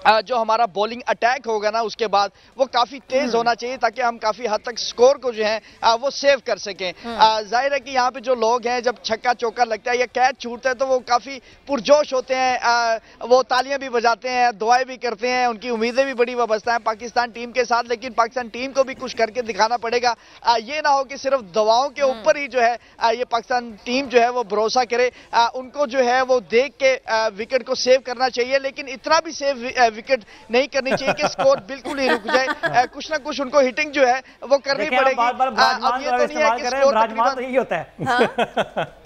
D: जो हमारा बॉलिंग अटैक होगा ना उसके बाद वो काफी तेज होना चाहिए ताकि हम काफी हद तक स्कोर को जो है वो सेव कर सकें। जाहिर है कि यहाँ पे जो लोग हैं जब छक्का चौका लगता है या कैच छूटता है तो वो काफी पुरजोश होते हैं, वो तालियां भी बजाते हैं, दुआएं भी करते हैं, उनकी उम्मीदें भी बड़ी वाबस्ता हैं पाकिस्तान टीम के साथ। लेकिन पाकिस्तान टीम को भी कुछ करके दिखाना पड़ेगा, ये ना हो कि सिर्फ दवाओं के ऊपर ही जो है ये पाकिस्तान टीम जो है वो भरोसा करे। उनको जो है वो देख के विकेट को सेव करना चाहिए, लेकिन इतना भी सेव विकेट नहीं करनी चाहिए कि स्कोर बिल्कुल ही रुक जाए। कुछ ना कुछ उनको हिटिंग जो है वो करनी पड़ेगी।
K: अब ये तो नहीं है कि स्कोर तो यही होता है।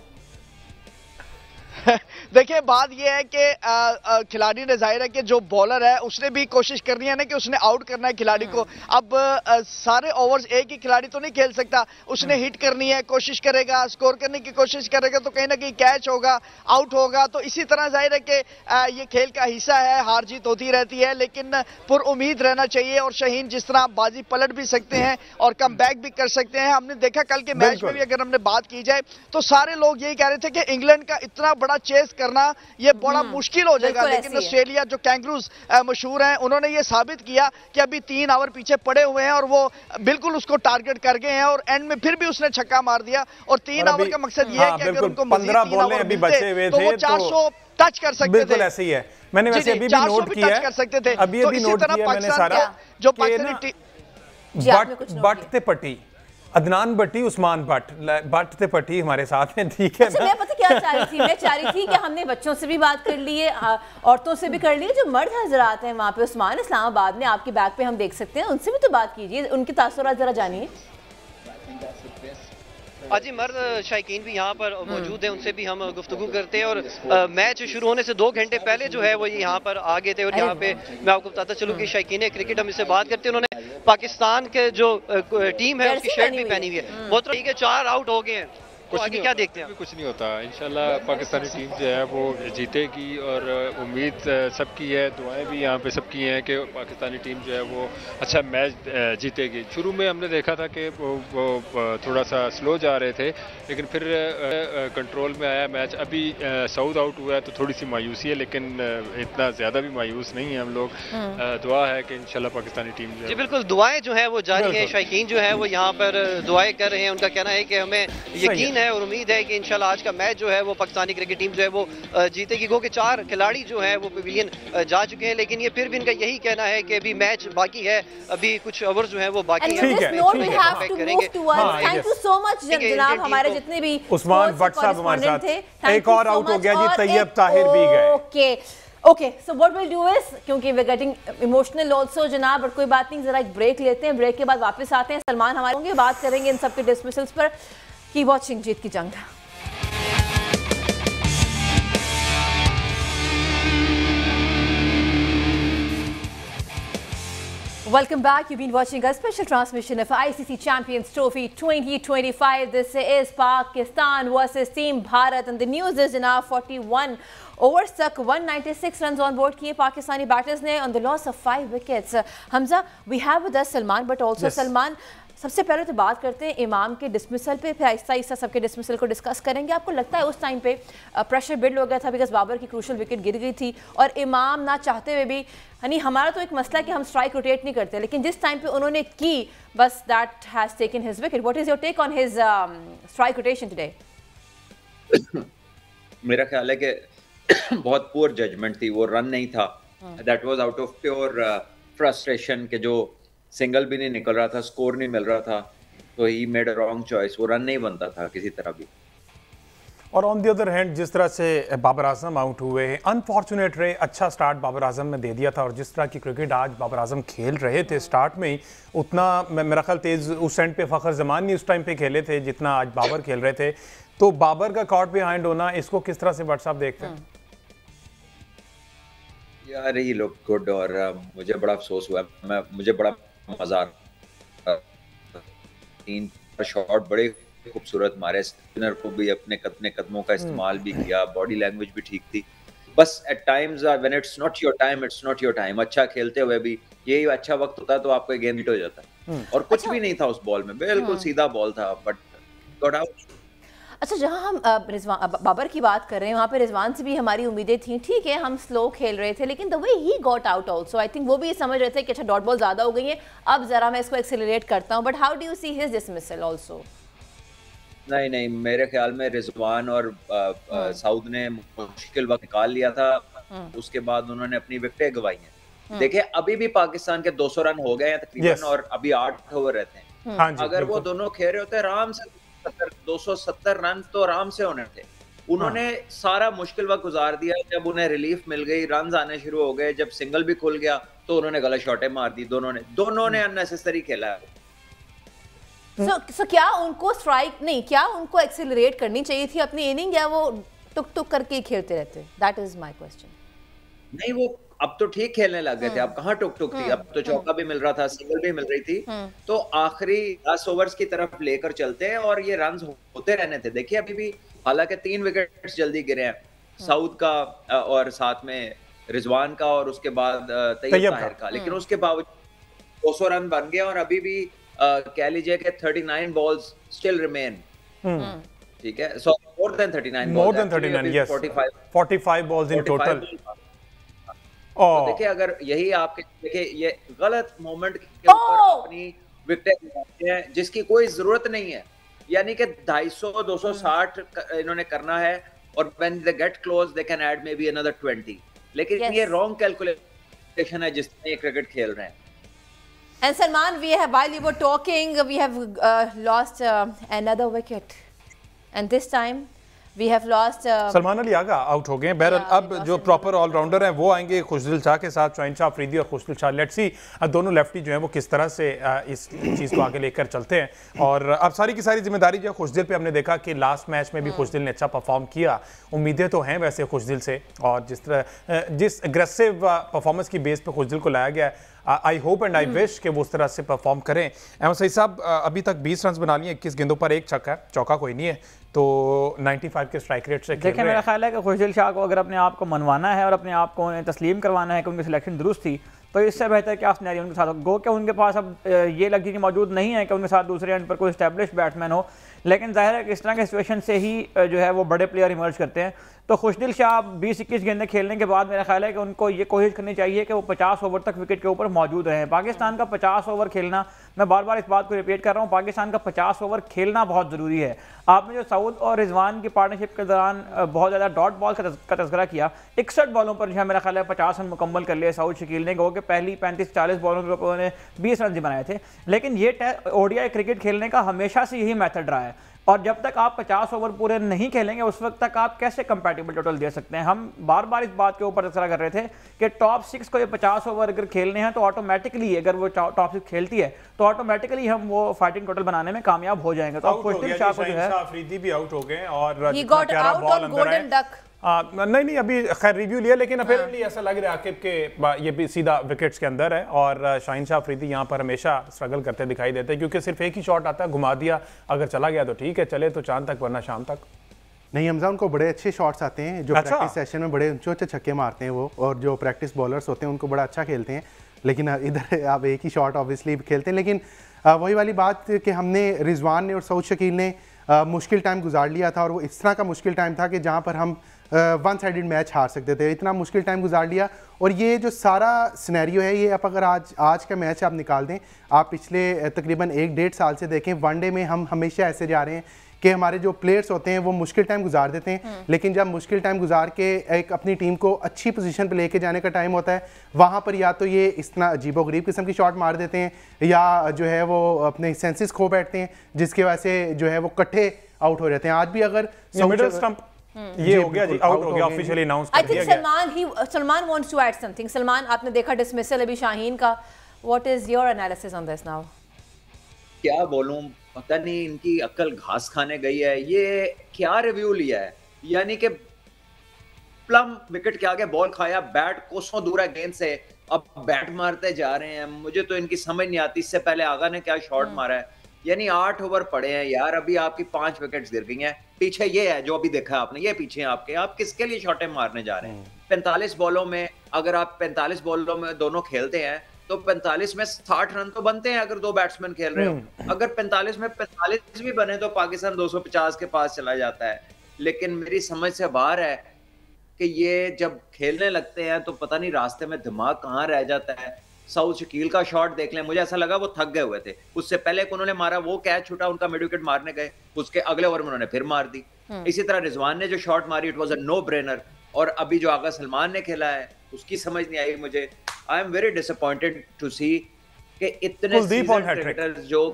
D: देखिए बात यह है कि खिलाड़ी ने जाहिर है कि जो बॉलर है उसने भी कोशिश करनी है ना कि उसने आउट करना है खिलाड़ी को। अब सारे ओवर्स एक ही खिलाड़ी तो नहीं खेल सकता, उसने हिट करनी है, कोशिश करेगा, स्कोर करने की कोशिश करेगा तो कहीं ना कहीं कैच होगा, आउट होगा। तो इसी तरह जाहिर है कि ये खेल का हिस्सा है, हार जीत होती रहती है, लेकिन पुर उम्मीद रहना चाहिए। और शाहीन जिस तरह बाजी पलट भी सकते हैं और कम बैक भी कर सकते हैं। हमने देखा कल के मैच में भी अगर हमने बात की जाए तो सारे लोग यही कह रहे थे कि इंग्लैंड का इतना बड़ा चेस करना ये बड़ा मुश्किल हो जाएगा, लेकिन ऑस्ट्रेलिया जो कैंगरूज मशहूर हैं उन्होंने ये साबित किया कि अभी 3 ओवर पीछे पड़े हुए हैं और वो बिल्कुल उसको टारगेट कर गए हैं और एंड में फिर भी उसने छक्का मार दिया। और 3 ओवर का मकसद ये है कि अगर उनको
B: 15 बॉलें अभी बचे हुए थे तो
D: 400 टच कर सकते थे।
B: बिल्कुल ऐसे ही है, मैंने वैसे अभी भी नोट किया है,
D: कर सकते थे।
B: अभी अभी नोट किया मैंने सारा
D: जो पाकिस्तानी
B: बट ते पट्टी अदनान भट्टी, उस्मान भट्ट ते पट्टी हमारे साथ हैं, ठीक है।
A: अच्छा, मैं पता क्या चाह रही थी, मैं चाह रही थी कि हमने बच्चों से भी बात कर ली है, औरतों से भी कर ली है, जो मर्द हजरात हैं वहाँ पे उस्मान इस्लामाबाद में आपके बैग पे हम देख सकते हैं, उनसे भी तो बात कीजिए, उनके तासुरात जरा जानिए।
C: जी मर्द शायकीन भी यहाँ पर मौजूद है, उनसे भी हम गुफ्तगू करते हैं। और मैच शुरू होने से 2 घंटे पहले जो है वो यहाँ पर आ गए थे और यहाँ पे मैं आपको बताता चलूँ कि शायकीन क्रिकेट हम इससे बात करते हैं। उन्होंने पाकिस्तान के जो टीम है उसकी शर्ट भी पहनी हुई है। बहुत ठीक है, 4 आउट हो गए हैं, तो आगे क्या देखते हैं?
L: कुछ नहीं होता, इंशाल्लाह पाकिस्तानी टीम जो है वो जीतेगी और उम्मीद सबकी है, दुआएं भी यहाँ पे सबकी हैं कि पाकिस्तानी टीम जो है वो अच्छा मैच जीतेगी। शुरू में हमने देखा था कि वो थोड़ा सा स्लो जा रहे थे, लेकिन फिर कंट्रोल में आया मैच। अभी साउथ आउट हुआ है तो थोड़ी सी मायूसी है, लेकिन इतना ज़्यादा भी मायूस नहीं है हम लोग। दुआ है कि इंशाल्लाह पाकिस्तानी टीम जो
C: जी बिल्कुल दुआएं जो है वो जारी है। शायकीन जो है वो यहाँ पर दुआएं कर रहे हैं, उनका कहना है कि हमें यकीन है और उम्मीद है कि इंशाल्लाह आज का मैच जो है वो पाकिस्तानी क्रिकेट टीम जो है वो जीतेगी। गो के 4 खिलाड़ी जो है वो पवेलियन जा चुके हैं, लेकिन ये फिर भी इनका यही कहना है कि अभी मैच बाकी है, अभी कुछ ओवर जो है वो बाकी है।
A: थैंक यू सो मच जनाब, हमारे जितने भी
B: उस्मान भट्ट साहब हमारे साथ, एक और आउट हो गया जी, तैयब ताहिर भी गए।
A: Okay, so what will do is, क्योंकि वी गेटिंग इमोशनल ऑल्सो जनाब, और कोई बात नहीं, जरा एक ब्रेक लेते हैं, ब्रेक के बाद वापस आते हैं। सलमान हमारे होंगे, बात करेंगे इन सबके डिसमिसल्स पर। कीप वॉचिंग जीत की जंग। Welcome back. You've been watching a special transmission of ICC Champions Trophy 2025. This is Pakistan versus Team Bharat, and the news is now 41 overs तक 196 runs on board किए पाकिस्तानी बैटर्स ने on the loss of 5 wickets. Hamza, we have with us Salman, but also Salman, सबसे पहले तो बात करते हैं इमाम के डिसमिसल पे, फिर आहिस्ता आहिस्ता सबके डिसमिसल को डिस्कस करेंगे। आपको लगता है उस टाइम पे प्रेशर बिल्ड हो गया था बिकॉज बाबर की क्रूशल विकेट गिर गई थी और इमाम ना चाहते हुए भी, यानी हमारा तो एक मसला कि हम स्ट्राइक रोटेट नहीं करते, लेकिन जिस टाइम पे उन्होंने की बस that has taken his wicket. What is your take on his strike rotation today?
M: मेरा ख्याल है कि बहुत पुअर जजमेंट थी, वो रन नहीं था, that was out of pure frustration के जो सिंगल भी नहीं निकल रहा था, स्कोर नहीं मिल रहा था, तो he made a wrong choice, वो रन नहीं बनता था किसी तरह भी।
B: और ऑन द अदर हैंड जिस तरह से बाबर आजम आउट हुए, अनफॉर्चुनेट रहे, अच्छा स्टार्ट बाबर आजम ने दे दिया था, और जिस तरह की क्रिकेट आज बाबर आजम खेल रहे थे स्टार्ट में ही, उतना मेरा ख्याल तेज उस एंड पे फ़खर जमान नहीं उस टाइम पे खेले थे जितना आज बाबर खेल रहे थे। तो बाबर का कॉट बिहाइंड होना, इसको किस तरह से भट्ट साहब देखते हैं?
M: यार ही लुक गुड, और मुझे बड़ा अफसोस हुआ, मुझे बड़ा मजा आ, 3 शॉट बड़े खूबसूरत मारे, स्पिनर को भी अपने कदमों का इस्तेमाल भी किया, बॉडी लैंग्वेज भी ठीक थी। बस at times when it's not your time, it's not your time. अच्छा खेलते हुए भी यही अच्छा वक्त होता है तो आपका गेम हिट हो जाता है, और कुछ भी नहीं था उस बॉल में, बिल्कुल सीधा बॉल था, बट गॉट आउट।
A: अच्छा, जहाँ हम बाबर की बात कर रहे हैं, वहाँ पे रिजवान से भी हमारी उम्मीदें थी, ठीक है हम स्लो खेल रहे थे, लेकिन the way he got out also, I think वो भी समझ रहे थे कि अच्छा डॉट बॉल ज़्यादा हो गई है, अब ज़रा मैं इसको एक्सेलरेट करता हूँ, but how do you see his dismissal also?
M: नहीं, मेरे ख्याल में रिजवान और साउद ने मुश्किल वक्त निकाल लिया था, उसके बाद उन्होंने अपनी विकेटें गंवाई हैं। देखिए अभी भी पाकिस्तान के 200 रन हो गए हैं तकरीबन, और अभी 8 ओवर रहते हैं। अगर वो दोनों खेल रहे होते आराम से 270 रन तो आराम से होने थे। उन्होंने सारा मुश्किल वक्त गुजार दिया, जब उन्हें रिलीफ मिल गई, रन आने शुरू हो गए, जब सिंगल भी खुल गया तो उन्होंने गलत शॉटें मार दी। दोनों ने अननेसेसरी खेला है।
A: So, क्या उनको स्ट्राइक नहीं, क्या उनको एक्सेलरेट करनी चाहिए थी अपनी इनिंग, या वो टुक टुक करके खेलते रहते? That is my question.
M: नहीं, वो अब तो ठीक खेलने लग गए थे, अब कहाँ टुक टुक थी, अब तो चौका भी मिल रहा था, सिंगल भी मिल रही थी, तो आखिरी 10 ओवर्स की तरफ लेकर चलते हैं और ये रन होते रहने थे। देखिए अभी भी हालांकि 3 विकेट्स जल्दी गिरे हैं, साउद का और साथ में रिजवान का और उसके बाद तैयब ताहिर का, लेकिन उसके बावजूद 200 रन बन गए और अभी भी कह लीजिए कि 39 बॉल्स स्टिल रिमेन। ठीक है, so more than 39
B: yes, 45 balls in total.
M: तो देखिए अगर यही आपके देखिए ये गलत मोमेंट के ऊपर अपनी विकेट लगाते हैं जिसकी कोई जरूरत नहीं है, यानी कि 250 260 इन्होंने करना है, और when they get close they can add may be another 20, लेकिन ये रॉन्ग कैलकुलेशन है जिसमें ये क्रिकेट खेल रहे हैं।
A: And Salman, we have, while you were talking, we have lost another wicket, and this time we have lost.
B: Salman Ali Agha out हो गए हैं। बहरहाल अब जो प्रॉपर ऑलराउंडर हैं वो आएंगे खुशदिल शाह के साथ, शहीनशाह अफरीदी और खुशदिल शाह। लेट्स सी दोनों लेफ्टी जो हैं वो किस तरह से इस चीज़ को आगे लेकर चलते हैं। और अब सारी की सारी जिम्मेदारी जो है खुशदिल पे हमने देखा कि लास्ट मैच में भी खुशदिल ने अच्छा परफॉर्म किया। उम्मीदें तो हैं वैसे खुशदिल से, और जिस एग्रेसिव परफॉर्मेंस की बेस पर खुशदिल को लाया गया है, I hope and I wish कि वो उस तरह से परफॉर्म करें। अहमद सईद साहब अभी तक 20 रन बना लिए, 21 गेंदों पर 1 छक्का है, चौका कोई नहीं है, तो 95 के स्ट्राइक रेट से
K: देखिए मेरा ख्याल है कि खुशदिल शाह को अगर अपने आप को मनवाना है और अपने आप को तस्लीम करवाना है कि उनकी सिलेक्शन दुरुस्त थी, तो इससे बेहतर क्या सिनेरियो उनके साथ हो। गो कि उनके पास अब ये लग्जरी मौजूद नहीं है कि उनके साथ दूसरे एंड पर कोई एस्टैब्लिश बैट्समैन हो, लेकिन जाहिर है कि इस तरह के सिचुएशन से ही जो है वो बड़े प्लेयर इमर्ज करते हैं। तो खुशदिल शाह 20-21 गेंदें खेलने के बाद मेरा ख्याल है कि उनको ये कोशिश करनी चाहिए कि वो 50 ओवर तक विकेट के ऊपर मौजूद रहें। पाकिस्तान का 50 ओवर खेलना, मैं बार बार इस बात को रिपीट कर रहा हूँ, पाकिस्तान का 50 ओवर खेलना बहुत ज़रूरी है। आपने जो साउद और रिजवान की पार्टनरशिप के दौरान बहुत ज़्यादा डॉट बॉल का तज़किरा किया, 61 बॉलों पर जो है मेरा ख्याल है 50 रन मुकम्मल कर लिए साउद शकील ने, गो कि पहली 35-40 बॉलों के ऊपर उन्होंने 20 रन बनाए थे। लेकिन ये ओडीआई क्रिकेट खेलने का हमेशा से यही मेथड रहा है, और जब तक आप 50 ओवर पूरे नहीं खेलेंगे उस वक्त तक आप कैसे कंपैटिबल टोटल दे सकते हैं। हम बार बार इस बात के ऊपर तज़किरा कर रहे थे कि टॉप 6 को ये 50 ओवर अगर खेलने हैं तो ऑटोमेटिकली, अगर वो टॉप 6 खेलती है तो ऑटोमेटिकली हम वो फाइटिंग टोटल बनाने में कामयाब हो जाएंगे। तो खुशदिल शाह को जो है
B: अफरीदी भी आउट हो गए, और
A: नहीं
B: नहीं अभी खैर रिव्यू लिया, लेकिन अपेरेंटली ऐसा लग रहा है आकिब के ये भी सीधा विकेट्स के अंदर है, और शहीनशाह अफरीदी यहाँ पर हमेशा स्ट्रगल करते दिखाई देते हैं, क्योंकि सिर्फ एक ही शॉट आता है, घुमा दिया, अगर चला गया तो ठीक है, चले तो चांद तक वरना शाम तक
N: नहीं। हमजा उनको बड़े अच्छे शॉट्स आते हैं, जो प्रैक्टिस सेशन में बड़े ऊंचे छक्के मारते हैं वो, और जो प्रैक्टिस बॉलर्स होते हैं उनको बड़ा अच्छा खेलते हैं, लेकिन इधर आप एक ही शॉट ऑब्वियसली खेलते हैं। लेकिन वही वाली बात कि हमने रिजवान ने और सऊद शकील ने मुश्किल टाइम गुजार लिया था, और वो इस तरह का मुश्किल टाइम था कि जहाँ पर हम 1 साइडेड मैच हार सकते थे, इतना मुश्किल टाइम गुजार लिया। और ये जो सारा सिनेरियो है, ये आप अगर आज का मैच आप निकाल दें, आप पिछले तकरीबन 1-1.5 साल से देखें, वनडे में हम हमेशा ऐसे जा रहे हैं कि हमारे जो प्लेयर्स होते हैं वो मुश्किल टाइम गुजार देते हैं, लेकिन जब मुश्किल टाइम गुजार के एक अपनी टीम को अच्छी पोजीशन पे लेके जाने का टाइम होता है, वहाँ पर या तो ये इस तरह अजीबोगरीब किस्म की शॉट मार देते हैं, या जो है वो अपने सेंसेस खो बैठते हैं, जिसकी वजह से जो है वो कट्ठे आउट हो जाते हैं। आज भी अगर
B: मिडिल स्टंप ये हो गया जी, आउट हो गया, ऑफिशियली अनाउंस कर दिया
A: गया। Salman wants to add something. Salman, आपने देखा डिसमिसल अभी शाहीन का, what is your analysis on this now?
M: क्या बोलूं, पता नहीं इनकी अक्ल घास खाने गई है, ये क्या रिव्यू लिया है, यानी कि प्लम विकेट के आगे बॉल खाया, बैट कोसों दूर है गेंद से, अब बैट मारते जा रहे हैं। मुझे तो इनकी समझ नहीं आती, इससे पहले आगा ने क्या शॉट मारा है, यानी 8 ओवर पड़े हैं यार, अभी आपकी 5 विकेट्स गिर गई हैं, पीछे ये है जो अभी देखा है आपने, ये पीछे हैं आपके, आप किसके लिए शॉटें मारने जा रहे हैं? 45 बॉलों में अगर आप 45 बॉलों में दोनों खेलते हैं तो 45 में 60 रन तो बनते हैं अगर 2 बैट्समैन खेल रहे हो। अगर 45 में 45 भी बने तो पाकिस्तान 250 के पास चला जाता है। लेकिन मेरी समझ से बाहर है कि ये जब खेलने लगते हैं तो पता नहीं रास्ते में दिमाग कहाँ रह जाता है। साउथ शकील का शॉट देख लें, मुझे ऐसा लगा वो थक गए हुए थे। उससे पहले उन्होंने मारा, वो कैच छूटा उनका, मिड विकेट मारने गए, उसके अगले ओवर में उन्होंने फिर मार दी। इसी तरह रिजवान ने जो शॉट मारी, it was a no brainer. और अभी जो आगा सलमान ने खेला है उसकी समझ नहीं आई मुझे। I am very disappointed to see कि इतने क्रिकेटर्स जो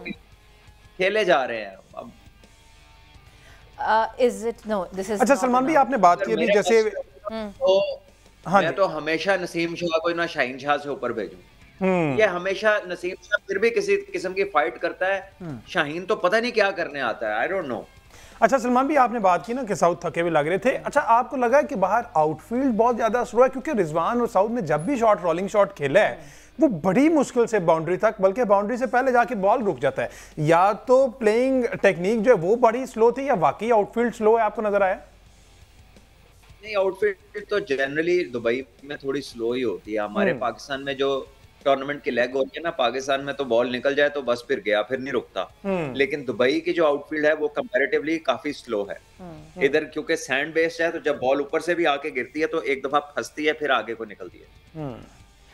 M: खेले जा रहे हैं अब।
B: अच्छा सलमान भी आपने बात की अभी जैसे
M: मैं तो हमेशा नसीम शाह को ना शाहीन शाह से ऊपर भेजूं। ये हमेशा नसीम शाह फिर भी किसी किस्म की फाइट करता है, शाहीन तो पता नहीं क्या करने आता है, आई डोंट नो।
B: अच्छा सलमान भी आपने बात की ना कि साउथ थके हुए लग रहे थे। अच्छा आपको लगा कि बाहर आउटफील्ड बहुत ज्यादा स्लो है? क्योंकि रिजवान और साउथ ने जब भी शॉट रोलिंग शॉट खेला है वो बड़ी मुश्किल से बाउंड्री तक, बल्कि बाउंड्री से पहले जाके बॉल रुक जाता है। या तो प्लेइंग टेक्निक जो है वो बड़ी स्लो थी या वाकई आउटफील्ड स्लो है, आपको नजर आया?
M: नहीं, आउटफील्ड तो जनरली दुबई में थोड़ी स्लो ही होती है। हमारे पाकिस्तान में जो टूर्नामेंट की लेग होती है ना, पाकिस्तान में तो बॉल निकल जाए तो बस फिर गया, फिर नहीं रुकता। लेकिन दुबई की जो आउटफील्ड है वो कंपैरेटिवली काफी स्लो है। इधर क्योंकि सैंड बेस्ड है तो जब बॉल ऊपर से भी आके गिरती है तो एक दफा फंसती है, फिर आगे को निकलती है।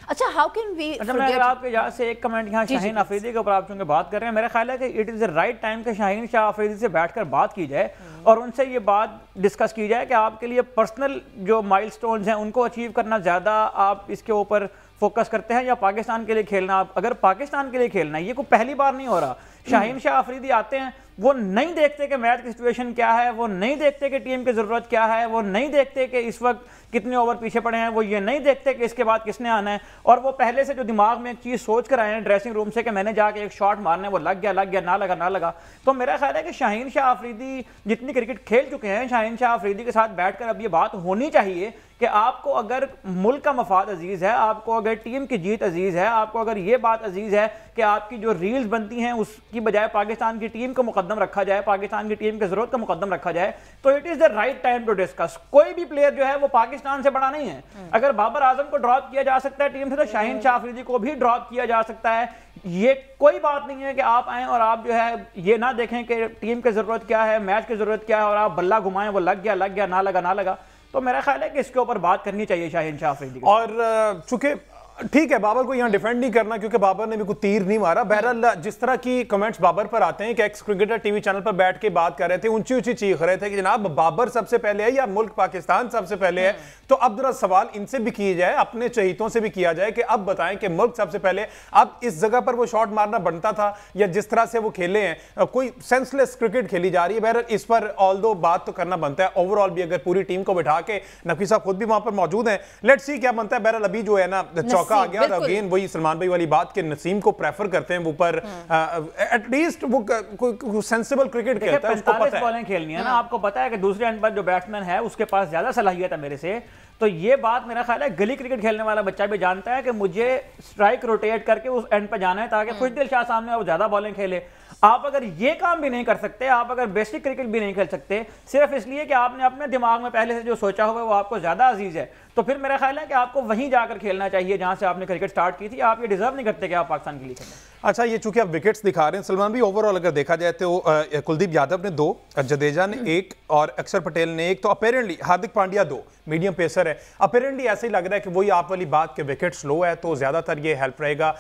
A: अच्छा हाउ कैन वी,
K: मैं अगर आपके यहाँ से एक कमेंट यहाँ शाहीन अफरीदी के ऊपर आप चूंकि बात कर रहे हैं, मेरा ख्याल है कि it is the right time कि शाहीन शाह अफरीदी से बैठकर बात की जाए और उनसे ये बात डिस्कस की जाए कि आपके लिए पर्सनल जो माइलस्टोन्स हैं उनको अचीव करना ज़्यादा आप इसके ऊपर फोकस करते हैं या पाकिस्तान के लिए खेलना। आप अगर पाकिस्तान के लिए खेलना है, ये कोई पहली बार नहीं हो रहा। शाहीन शाह अफरीदी आते हैं, वो नहीं देखते कि मैच की सिचुएशन क्या है, वो नहीं देखते कि टीम की ज़रूरत क्या है, वो नहीं देखते कि इस वक्त कितने ओवर पीछे पड़े हैं, वो ये नहीं देखते कि इसके बाद किसने आना है। और वो पहले से जो दिमाग में एक चीज़ सोच कर आए हैं ड्रेसिंग रूम से कि मैंने जाके एक शॉट मारना है, वो लग गया ना लगा ना लगा। तो मेरा ख्याल है कि शाहीन शाह अफरीदी जितनी क्रिकेट खेल चुके हैं, शाहीन शाह अफरीदी के साथ बैठकर अब ये बात होनी चाहिए कि आपको अगर मुल्क का मफाद अजीज़ है, आपको अगर टीम की जीत अजीज़ है, आपको अगर ये बात अजीज़ है कि आपकी जो रील्स बनती हैं उसकी बजाय पाकिस्तान की टीम को मुकद्दम रखा जाए, पाकिस्तान की टीम की ज़रूरत को मुकद्दम रखा जाए, तो it is the right time to discuss. कोई भी प्लेयर जो है वो पाकिस्तान से बड़ा नहीं है। अगर बाबर आजम को ड्रॉप किया जा सकता है टीम से, तो शाहीन शाह अफरीदी को भी ड्रॉप किया जा सकता है। ये कोई बात नहीं है कि आप आएँ और आप जो है ये ना देखें कि टीम की ज़रूरत क्या है, मैच की ज़रूरत क्या है, और आप बल्ला घुमाएं, वो लग गया ना लगा। तो मेरा ख्याल है कि इसके ऊपर बात करनी चाहिए शाहीन शाह अफरीदी।
B: और चूंकि ठीक है, बाबर को यहाँ डिफेंड नहीं करना क्योंकि बाबर ने भी कोई तीर नहीं मारा। बहरहाल जिस तरह की कमेंट्स बाबर पर आते हैं कि एक्स क्रिकेटर टीवी चैनल पर बैठ के बात कर रहे थे, ऊंची चीख रहे थे कि जनाब बाबर सबसे पहले है या मुल्क पाकिस्तान सबसे पहले है। तो अब जरा सवाल इनसे भी किया जाए, अपने चहीतों से भी किया जाए कि अब बताएं कि मुल्क सबसे पहले अब इस जगह पर वो शॉट मारना बनता था या जिस तरह से वो खेले हैं कोई सेंसलेस क्रिकेट खेली जा रही है। बहरहाल इस पर ऑल्दो बात तो करना बनता है। ओवरऑल भी अगर पूरी टीम को बिठा के, नकवी साहब खुद भी वहां पर मौजूद हैं, लेट्स सी क्या बनता है। बहरहाल अभी जो है ना चौका आ गया, और अगेन वही सलमान भाई वाली बात के नसीम को प्रेफर करते हैं ऊपर, एटलीस्ट वो कोई सेंसिबल क्रिकेट खेलता है, उसको पता है
K: बॉलें खेलनी है ना। आपको पता है कि दूसरे एंड पर जो बैट्समैन है उसके पास ज्यादा सलाहियत है मेरे से। तो ये बात मेरा ख्याल है गली क्रिकेट खेलने वाला बच्चा भी जानता है कि मुझे स्ट्राइक रोटेट करके उस एंड पर जाना है ताकि खुशदिल शाह सामने और ज्यादा बॉलिंग खेले। आप अगर ये काम भी नहीं कर सकते, आप अगर बेसिक क्रिकेट भी नहीं खेल सकते सिर्फ इसलिए कि आपने अपने दिमाग में पहले से जो सोचा हुआ है वो आपको ज्यादा अजीज है, तो फिर मेरा ख्याल है कि आपको वहीं जाकर खेलना चाहिए जहां से आपने क्रिकेट स्टार्ट की थी। आप ये डिजर्व नहीं करते कि आप पाकिस्तान के लिए खेलें।
B: अच्छा, ये चूंकि आप विकेट्स दिखा रहे हैं सलमान भी, ओवरऑल अगर देखा जाए तो कुलदीप यादव ने 2, जडेजा ने 1 और अक्षर पटेल ने 1। तो apparently Hardik Pandya 2, medium pacer है। अपेरेंटली ऐसे ही लग रहा है कि वही आप वाली बात के विकेट स्लो है तो ज्यादातर ये हेल्प रहेगा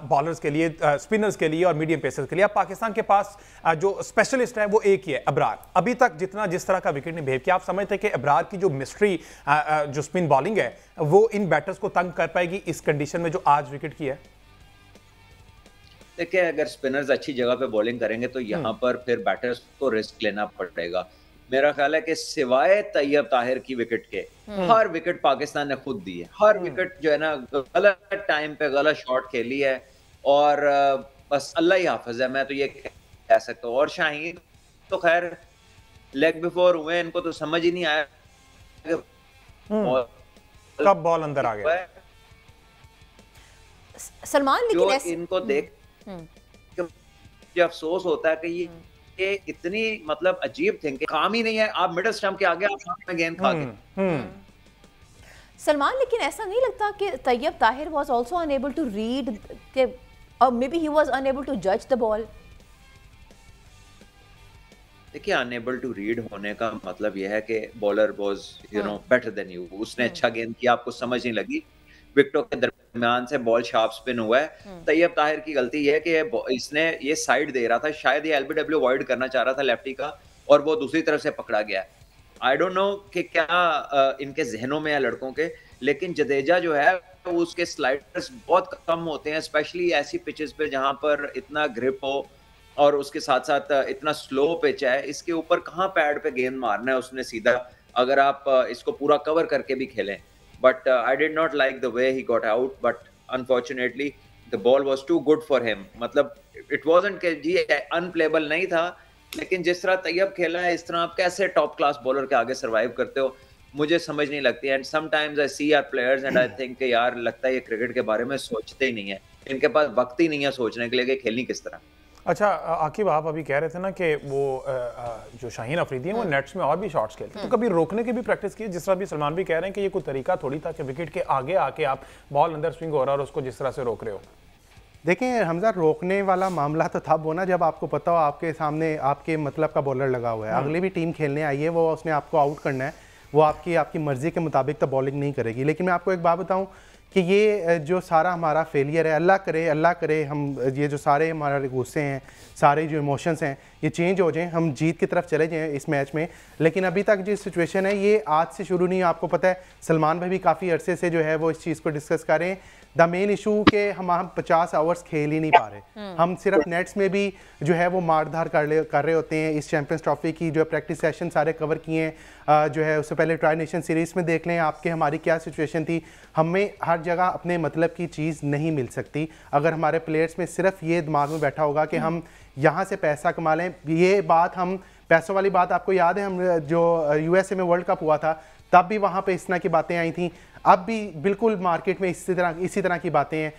B: बॉलर्स के लिए, स्पिनर्स के लिए और मीडियम पेसर्स के लिए। अब पाकिस्तान के पास जो स्पेशलिस्ट है वो एक ही है, अबरार। अभी तक जिस तरह का विकेट नहीं बिहेव किया, आप समझते हैं कि अबरार की जो मिस्ट्री जो स्पिन बॉलिंग है वो इन बैटर्स को तंग कर पाएगी इस कंडीशन में जो आज विकेट की है?
M: देखिए, अगर स्पिनर्स अच्छी जगह पे बॉलिंग करेंगे तो यहाँ पर फिर बैटर्स को रिस्क लेना पड़ेगा। मेरा ख्याल है कि सिवाय तैयब ताहिर की विकेट के हर विकेट पाकिस्तान ने खुद दी है। हर विकेट जो है ना गलत टाइम पे गलत शॉट खेली है और बस अल्लाह ही हाफिज है, मैं तो ये कह सकता हूँ। और शाहीन तो खैर लेग बिफोर हुए, इनको तो समझ ही नहीं आया
B: कब बॉल अंदर आ गया।
A: सलमान
M: जो इनको देख जो अफसोस होता है कि ये इतनी मतलब अजीब थिंकिंग, काम ही नहीं है। आप मिडिल स्टंप के आगे आप में गेंद खा गए।
A: सलमान, लेकिन ऐसा नहीं लगता कि Tayyab Tahir was also unable to read के, और मे be he was unable to जज द बॉल?
M: देखिए, अनएबल टू रीड होने का मतलब यह है कि bowler was better than you. उसने अच्छा गेंद किया, आपको समझ नहीं लगी, विकेटों के दरमियान से बॉल शार्प स्पिन हुआ है। तैयब ताहिर की गलती यह है कि इसने ये साइड दे रहा था, शायद ये एलबीडब्ल्यू अवॉइड करना चाह रहा था लेफ्टी का, और वो दूसरी तरफ से पकड़ा गया। आई डोंट नो कि क्या इनके जहनों में है लड़कों के, लेकिन जडेजा जो है उसके स्लाइडर्स बहुत कम होते हैं, स्पेशली ऐसी पिचेस पे जहां पर इतना ग्रिप हो और उसके साथ साथ इतना स्लो पिच है। इसके ऊपर कहाँ पैड पे गेंद मारना है उसने सीधा, अगर आप इसको पूरा कवर करके भी खेलें। But I did not like the way he got out, but unfortunately the ball was too good for him. मतलब इट वाजंट कि जी अनप्लेबल नहीं था, लेकिन जिस तरह तैयब खेला है, इस तरह आप कैसे टॉप क्लास बॉलर के आगे सरवाइव करते हो, मुझे समझ नहीं लगती। And sometimes I see our players and I think कि यार लगता है ये क्रिकेट के बारे में सोचते ही नहीं है, इनके पास वक्त ही नहीं है सोचने के लिए कि खेलनी किस तरह।
B: अच्छा आकिब, आप अभी कह रहे थे ना कि वो जो शाहीन अफरीदी है वो नेट्स में और भी शॉट्स खेलते हैं, तो कभी रोकने की भी प्रैक्टिस की? जिस तरह भी सलमान भी कह रहे हैं कि ये कोई तरीका थोड़ी था कि विकेट के आगे आके आप बॉल अंदर स्विंग हो रहा है और उसको जिस तरह से रोक रहे हो।
N: देखिए हमजा, रोकने वाला मामला तो तब होना जब आपको पता हो आपके सामने आपके मतलब का बॉलर लगा हुआ है, अगली भी टीम खेलने आई है, वो उसने आपको आउट करना है, वो आपकी मर्जी के मुताबिक तो बॉलिंग नहीं करेगी। लेकिन मैं आपको एक बात बताऊं कि ये जो सारा हमारा फेलियर है, अल्लाह करे हम ये जो सारे हमारे गुस्से हैं, सारे जो इमोशंस हैं, ये चेंज हो जाएं, हम जीत की तरफ चले जाएं इस मैच में। लेकिन अभी तक जो सिचुएशन है ये आज से शुरू नहीं है, आपको पता है सलमान भाई भी काफ़ी अरसे से जो है वो इस चीज़ को डिस्कस कर रहे हैं। द मेन इशू के हम 50 आवर्स खेल ही नहीं पा रहे, हम सिर्फ नेट्स में भी जो है वो मारधार कर रहे होते हैं। इस चैंपियंस ट्रॉफी की जो प्रैक्टिस सेशन सारे कवर किए हैं, जो है उससे पहले ट्राई नेशन सीरीज़ में देख लें आपके हमारी क्या सिचुएशन थी। हमें हर जगह अपने मतलब की चीज़ नहीं मिल सकती। अगर हमारे प्लेयर्स में सिर्फ ये दिमाग में बैठा होगा कि हम यहाँ से पैसा कमा लें, ये बात हम पैसों वाली बात आपको याद है, हम जो USA में वर्ल्ड कप हुआ था तब भी वहाँ पे इस तरह की बातें आई थी, अब भी बिल्कुल मार्केट में इसी तरह की बातें हैं।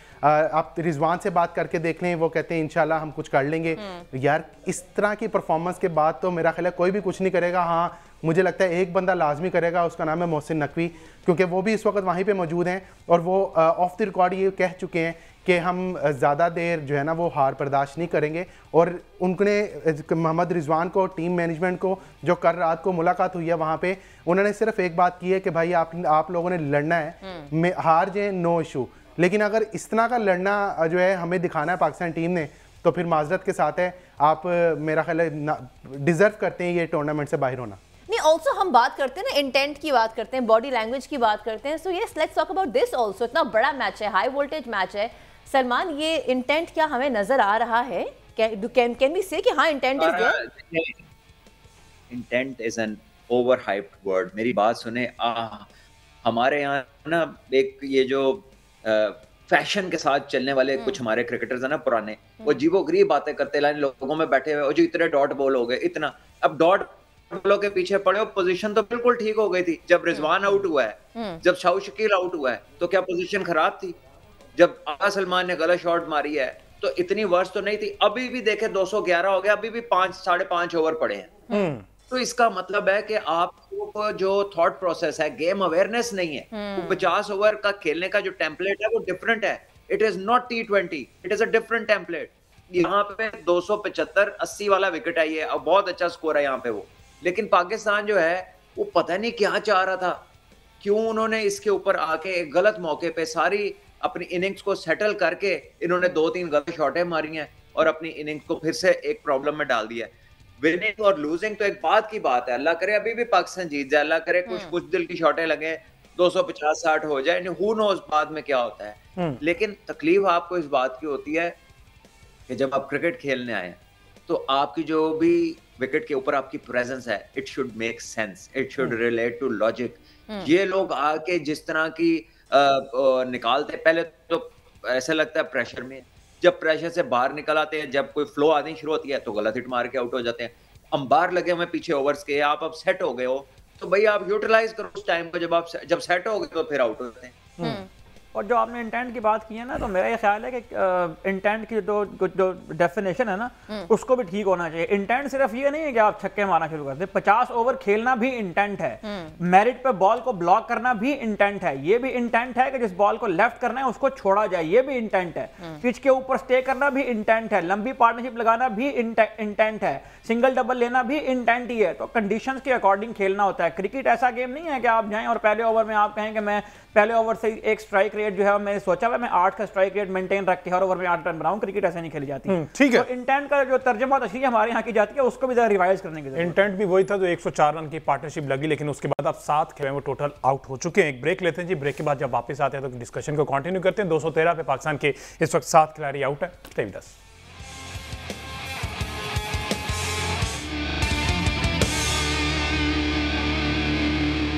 N: आप रिजवान से बात करके देख लें, वो कहते हैं इंशाल्लाह हम कुछ कर लेंगे। यार इस तरह की परफॉर्मेंस के बाद तो मेरा ख्याल है कोई भी कुछ नहीं करेगा। हाँ मुझे लगता है एक बंदा लाजमी करेगा, उसका नाम है मोहसिन नकवी, क्योंकि वो भी इस वक्त वहीं पे मौजूद हैं और वो ऑफ द रिकॉर्ड ये कह चुके हैं कि हम ज़्यादा देर जो है ना वो हार बर्दाश्त नहीं करेंगे। और उनने मोहम्मद रिजवान को, टीम मैनेजमेंट को, जो कल रात को मुलाकात हुई है वहाँ पे, उन्होंने सिर्फ एक बात की है कि भाई आप लोगों ने लड़ना है, हार जाए नो इशू, लेकिन अगर इस तरह का लड़ना जो है हमें दिखाना है पाकिस्तान टीम ने, तो फिर माजरत के साथ है, आप मेरा ख्याल है डिजर्व करते हैं ये टूर्नामेंट से बाहर होना।
A: नहीं, ऑल्सो हम बात करते हैं ना, इंटेंट की बात करते हैं, बॉडी लैंग्वेज की बात करते हैं, so yes let's talk about this also. इतना बड़ा मैच है, हाई वोल्टेज मैच है, सलमान ये इंटेंट क्या हमें नजर आ रहा है? कैन वी से कि हाँ intent is there?
M: Intent is an overhyped word. मेरी बात सुने, हमारे यहाँ ना एक ये जो फैशन के साथ चलने वाले कुछ हमारे क्रिकेटर्स है ना पुराने, वो अजीबोगरीब बातें करते लाइन लोगों में बैठे हुए, जो इतने डॉट बॉल हो गए, इतना अब डॉट बॉलों के पीछे पड़े हो। पोजीशन तो बिल्कुल ठीक हो गई थी जब रिजवान आउट हुआ है, जब शाह शकील आउट हुआ है, तो क्या पोजीशन खराब थी? जब आगा सलमान ने गलत शॉट मारी है तो इतनी वर्ष तो नहीं थी। अभी भी देखे 211 हो गया, अभी भी 5-5.5 ओवर पड़े हैं। तो इसका मतलब है कि आपको जो थॉट प्रोसेस है, गेम अवेयरनेस नहीं है। वो 50 ओवर का खेलने का जो टेम्पलेट है वो डिफरेंट है। It is not T20, it is a different template. यहाँ पे 275-80 वाला विकेट है, ये अब बहुत अच्छा स्कोर है यहाँ पे वो। लेकिन पाकिस्तान जो है वो पता नहीं क्या चाह रहा था, क्यों उन्होंने इसके ऊपर आके एक गलत मौके पे सारी अपनी इनिंग्स को सेटल करके इन्होंने 2-3 गलत शॉटें मारी हैं और अपनी इनिंग्स को फिर से एक प्रॉब्लम में डाल दिया है। विनिंग और लूजिंग तो एक बात की बात है, अल्लाह करे अभी भी पाकिस्तान जीत जाए, अल्लाह करे कुछ दिल की शॉटें लगे, 250-60 हो जाए, हू नोस बाद में क्या होता है। लेकिन तकलीफ आपको इस बात की होती है कि जब आप क्रिकेट खेलने आए तो आपकी जो भी विकेट के ऊपर आपकी प्रेजेंस है, it should make sense, it should relate to logic. ये लोग आके जिस तरह की निकालते, पहले तो ऐसा लगता है प्रेशर में, जब प्रेशर से बाहर निकल आते हैं, जब कोई फ्लो आनी शुरू होती है तो गलत हिट मार के आउट हो जाते हैं। अंबार लगे हुए पीछे ओवर्स के, आप अब सेट हो गए हो तो भाई आप यूटिलाइज करो उस टाइम को, जब सेट हो गए तो फिर आउट होते हैं।
K: और जो आपने इंटेंट की बात की है ना, तो मेरा ये ख्याल है कि इंटेंट की जो डेफिनेशन है ना, उसको भी ठीक होना चाहिए। इंटेंट सिर्फ ये नहीं है कि आप छक्के मारना शुरू कर दें, 50 ओवर खेलना भी इंटेंट है। मेरिट पे बॉल को ब्लॉक करना भी इंटेंट है। ये भी इंटेंट है कि जिस बॉल को लेफ्ट करना है उसको छोड़ा जाए, ये भी इंटेंट है। पिच के ऊपर स्टे करना भी इंटेंट है। लंबी पार्टनरशिप लगाना भी इंटेंट है। सिंगल डबल लेना भी इंटेंट ही है। तो कंडीशंस के अकॉर्डिंग खेलना होता है। क्रिकेट ऐसा गेम नहीं है कि आप जाएं और पहले ओवर में आप कहें कि मैं पहले ओवर से एक स्ट्राइक रेट जो है मैंने सोचा है मैं 8 का स्ट्राइक रेट मेंटेन रख के हर ओवर में 8 रन बनाऊं। क्रिकेट ऐसे नहीं खेली जाती।
B: ठीक है।
K: तो इंटेंट का जो तर्जुमा तशरीह हमारे यहाँ की जाती है उसको भी जरा रिवाइज करने की जरूरत है।
B: इंटेंट भी वही था जो 104 रन की पार्टनरशिप लगी, लेकिन उसके बाद आप 7 खेल में वो टोटल आउट हो चुके हैं। एक ब्रेक लेते हैं जी, ब्रेक के बाद जब वापस आते हैं तो डिस्कशन को कंटिन्यू करते हैं। 213 पे पाकिस्तान के इस वक्त 7 खिलाड़ी आउट है। Stay with us.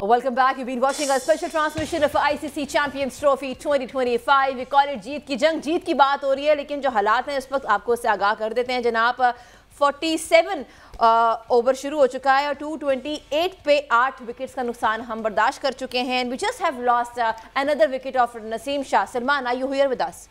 A: Welcome back. You've been watching a special transmission of ICC Champions Trophy 2025. We call it जीत की जंग। जीत की बात हो रही है, लेकिन जो हालात हैं इस वक्त आपको उससे आगाह कर देते हैं जनाब। 47 ओवर शुरू हो चुका है और 228 पे 8 विकेट्स का नुकसान हम बर्दाश्त कर चुके हैं। We just have lost another wicket of Naseem Shah. Salman, are you here with us?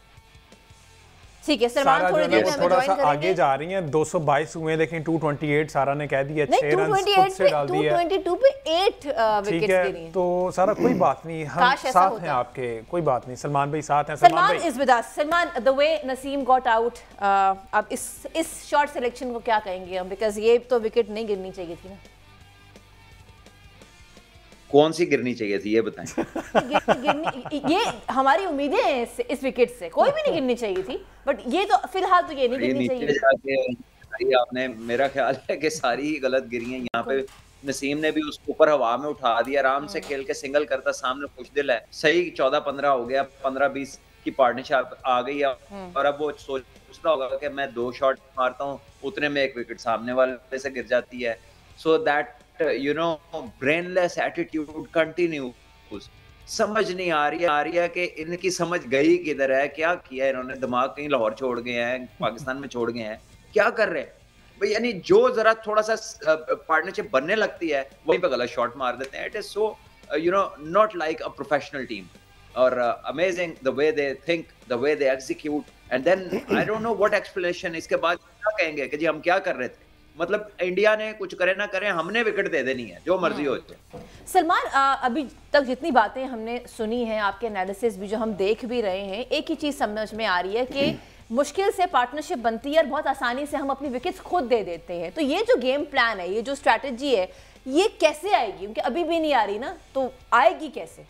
A: ठीक है, सलमान थोड़ी देर में हमें ज्वाइन करेंगे।
B: आगे जा रही हैं, 222 हुए, देखें 228 सारा ने कह दिया, 6 रन खुद से डाल दिया।
A: 222 पे 8 विकेट्स दे रही हैं।
B: तो सारा कोई बात नहीं, हम साथ हैं आपके, कोई बात नहीं। सलमान भाई साथ हैं।
A: Salman is with us. Salman, the way Naseem got out, अब इस शॉट सिलेक्शन को क्या कहेंगे हम, बिकॉज ये तो विकेट नहीं गिरनी चाहिए थी ना।
M: कौन सी गिरनी चाहिए थी ये बताएं।
A: ये हमारी उम्मीदें हैं इस विकेट से, कोई भी नहीं गिरनी चाहिए थी, बट ये तो फिलहाल तो ये नहीं गिरनी चाहिए।
M: आपने, मेरा ख्याल है कि सारी ही गलत गिरी हैं। यहाँ पे नसीम ने भी उसको ऊपर हवा में उठा दिया, आराम से खेल के सिंगल करता, सामने खुशदिल है, सही 14-15 हो गया, 15-20 की पार्टनरशिप आ गई है। और अब वो सोचता होगा कि मैं 2 शॉट मारता हूँ, उतने में 1 विकेट सामने वाले से गिर जाती है। So that brainless attitude continues। समझ नहीं आ रही है कि इनकी समझ गई किधर है, क्या किया इन्होंने, दिमाग कहीं लाहौर छोड़ गए हैं, पाकिस्तान में छोड़ गए हैं, क्या कर रहे हैं भाई। यानी जो जरा थोड़ा सा पार्टनरशिप बनने लगती है वहीं पे गलत शॉट मार देते हैं। It is so not like a professional team. और amazing the way they think, the way they execute, and then I don't know what explanation. इसके बाद क्या कहेंगे कि जी हम क्या कर रहे थे, मतलब इंडिया ने कुछ करे ना करे, हमने विकेट दे देनी है, जो मर्जी हो जाए।
A: सलमान, अभी तक जितनी बातें हमने सुनी हैं, आपके एनालिसिस भी जो हम देख भी रहे हैं, एक ही चीज़ समझ में आ रही है कि मुश्किल से पार्टनरशिप बनती है और बहुत आसानी से हम अपनी विकेट्स खुद दे देते हैं। तो ये जो गेम प्लान है, ये जो स्ट्रैटेजी है, ये कैसे आएगी? क्योंकि अभी भी नहीं आ रही ना, तो आएगी कैसे?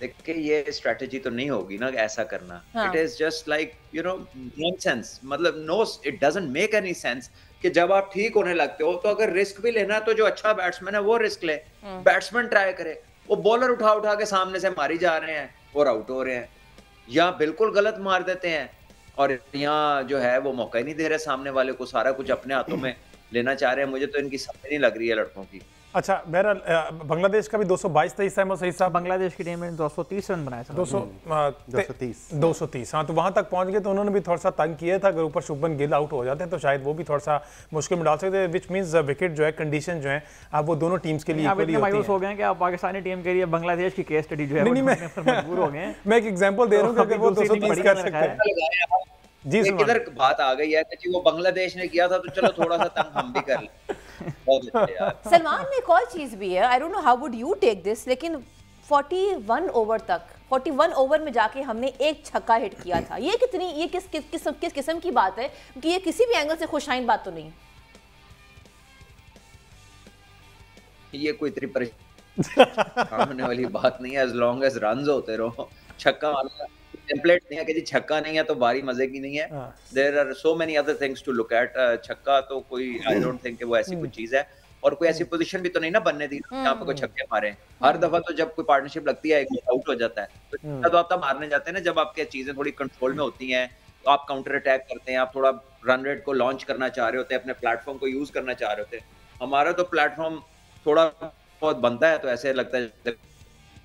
M: देखिए, ये स्ट्रेटजी तो नहीं होगी ना ऐसा करना। It is just like nonsense. मतलब no, it doesn't make any sense कि जब आप ठीक होने लगते हो तो अगर रिस्क भी लेना तो जो अच्छा बैट्समैन है वो रिस्क ले, बैट्समैन ट्राई करे। वो बॉलर उठा के सामने से मारी जा रहे हैं और आउट हो रहे हैं, या बिल्कुल गलत मार देते हैं, और यहाँ जो है वो मौका ही नहीं दे रहे सामने वाले को, सारा कुछ अपने हाथों में लेना चाह रहे हैं। मुझे तो इनकी समझ नहीं लग रही है लड़कों की।
B: अच्छा, बहरहाल बांग्लादेश का भी 222-23 है सही साहब।
K: बांग्लादेश की टीम ने 230 रन बनाए थे।
B: 230 हाँ, तो वहां तक पहुंच गए। तो उन्होंने भी थोड़ा सा तंग किया था। अगर ऊपर शुभमन गिल आउट हो जाते हैं तो शायद वो भी थोड़ा सा मुश्किल में डाल सकते हैं, विच मींस विकेट जो है, कंडीशन जो है, अब वो दोनों टीम्स के लिए इक्वली होती है।
K: मायूस हो गए हैं कि आप पाकिस्तानी टीम के लिए बांग्लादेश की केस स्टडी जो है मजबूर हो गए हैं।
B: मैं एक एग्जांपल दे रहा हूं कि वो 230 कर सकते हैं।
M: जी, इधर बात आ गई है कि वो बांग्लादेश ने किया था, तो चलो थोड़ा सा तंग हम भी कर लें।
A: सलमान में एक और चीज भी है, I don't know how would you take this, लेकिन 41 ओवर में जाके हमने एक छक्का हिट किया था। ये कितनी, ये किस किस्म की बात है? क्योंकि ये किसी भी एंगल से खुशाइन बात तो नहीं।
M: ये कोई इतनी परेशान होने वाली बात नहीं है, एज लॉन्ग एज रन्स होते रहो। छक्का वाला टेम्पलेट नहीं है कि जी छक्का नहीं है तो बारी मजे की नहीं है। There are so many other things to look at. छक्का तो कोई, आई डोंट थिंक कि वो ऐसी कोई चीज है, और कोई ऐसी पोजीशन भी तो नहीं ना बनने दी यहाँ पे कोई छक्के मारे। हर दफा तो जब कोई पार्टनरशिप लगती है, एक आउट हो जाता है, तो छक्का तो आप तब मारने जाते हैं ना जब आपकी चीजें थोड़ी कंट्रोल में होती हैं, तो आप काउंटर अटैक करते हैं, आप थोड़ा रन रेट को लॉन्च करना चाह रहे होते हैं, अपने प्लेटफॉर्म को यूज करना चाह रहे होते हैं। हमारा तो प्लेटफॉर्म थोड़ा बहुत बनता है तो ऐसे लगता है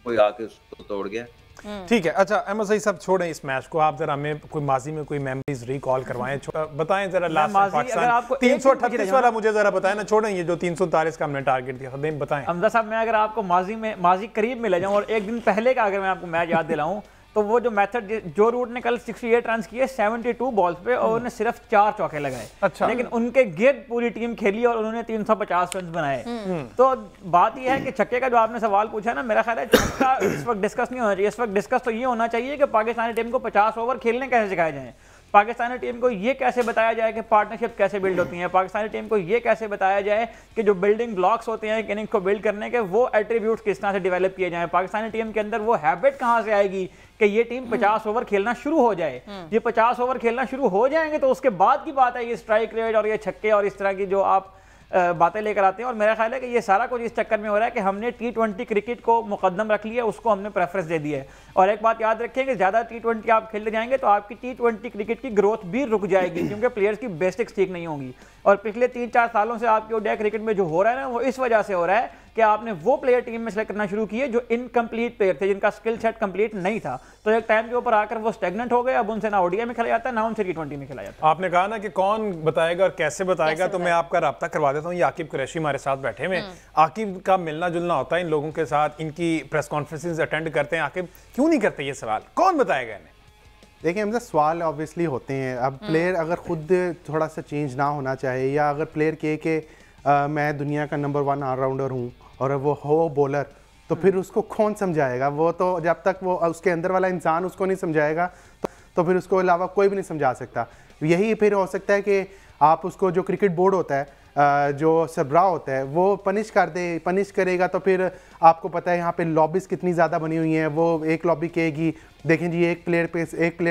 M: कोई आके उसको तोड़ गया।
B: ठीक है। अच्छा अहमद सईद साहब छोड़ें इस मैच को, आप जरा हमें कोई माजी में कोई मेमोरीज रिकॉल करवाएं, बताएं जरा लास्ट पाकिस्तान 338 वाला मुझे जरा बताएं ना, छोड़ें ये जो 339 का हमने टारगेट दिया था, बताएं।
K: हमजा साहब मैं अगर आपको माजी करीब में ले जाऊं और एक दिन पहले का अगर मैं आपको मैच याद दिलाऊं तो वो जो मेथड जो रूट ने कल 68 रन किए 72 बॉल्स पे और उन्होंने सिर्फ 4 चौके लगाए। अच्छा। लेकिन उनके गिर्द पूरी टीम खेली और उन्होंने 350 रन बनाए। तो बात यह है कि छक्के का जो आपने सवाल पूछा ना, मेरा ख्याल है छक्का इस वक्त डिस्कस नहीं होना चाहिए। इस वक्त डिस्कस तो ये होना चाहिए कि पाकिस्तानी टीम को 50 ओवर खेलने कैसे सिखाए जाएं, पाकिस्तानी टीम को ये कैसे बताया जाए कि पार्टनरशिप कैसे बिल्ड होती हैं, पाकिस्तानी टीम को ये कैसे बताया जाए कि जो बिल्डिंग ब्लॉक्स होते हैं इनिंग्स को बिल्ड करने के, वो एट्रीब्यूट्स किस तरह से डेवलप किए जाएं, पाकिस्तानी टीम के अंदर वो हैबिट कहां से आएगी कि ये टीम 50 ओवर खेलना शुरू हो जाए। ये 50 ओवर खेलना शुरू हो जाएंगे तो उसके बाद की बात है ये स्ट्राइक रेट और ये छक्के और इस तरह की जो आप बातें लेकर आते हैं। और मेरा ख्याल है कि ये सारा कुछ इस चक्कर में हो रहा है कि हमने T20 क्रिकेट को मुकद्दम रख लिया, उसको हमने प्रेफरेंस दे दी है। और एक बात याद रखें कि ज़्यादा T20 आप खेलते जाएंगे तो आपकी T20 क्रिकेट की ग्रोथ भी रुक जाएगी क्योंकि प्लेयर्स की बेसिक्स ठीक नहीं होंगी। और पिछले 3-4 सालों से आपके ओडीआई क्रिकेट में जो हो रहा है ना, वो इस वजह से हो रहा है कि आपने वो प्लेयर टीम में सेलेक्ट करना शुरू किए जो इनकम्प्लीट प्लेयर थे, जिनका स्किल सेट कंप्लीट नहीं था। तो एक टाइम के ऊपर आकर वो स्टेगनेंट हो गए, अब उनसे ना ओडीआई में खेला जाता है ना उनसे T20 में खेला जाता है।
B: आपने कहा ना कि कौन बताएगा और कैसे बताएगा, तो मैं आपका राब्ता करवा देता हूँ। ये आकिब कुरैशी हमारे साथ बैठे हुए। आकिब का मिलना जुलना होता है इन लोगों के साथ, इनकी प्रेस कॉन्फ्रेंसेस अटेंड करते हैं। आकिब क्यों नहीं करते ये सवाल, कौन बताएगा इन्हें?
N: देखिए हम सवाल ऑब्वियसली होते हैं। अब प्लेयर अगर खुद थोड़ा सा चेंज ना होना चाहे, या अगर प्लेयर कहे कि मैं दुनिया का नंबर 1 ऑलराउंडर हूँ और वो हो बॉलर, तो फिर उसको कौन समझाएगा? वो तो जब तक वो उसके अंदर वाला इंसान उसको नहीं समझाएगा तो फिर उसको अलावा कोई भी नहीं समझा सकता। यही फिर हो सकता है कि आप उसको, जो क्रिकेट बोर्ड होता है, जो सरबराह होता है, वो पनिश कर दे। पनिश करेगा तो फिर आपको पता है यहाँ पे लॉबीज कितनी ज़्यादा बनी हुई हैं। वो एक लॉबी कहेगी देखें जी एक प्लेयर के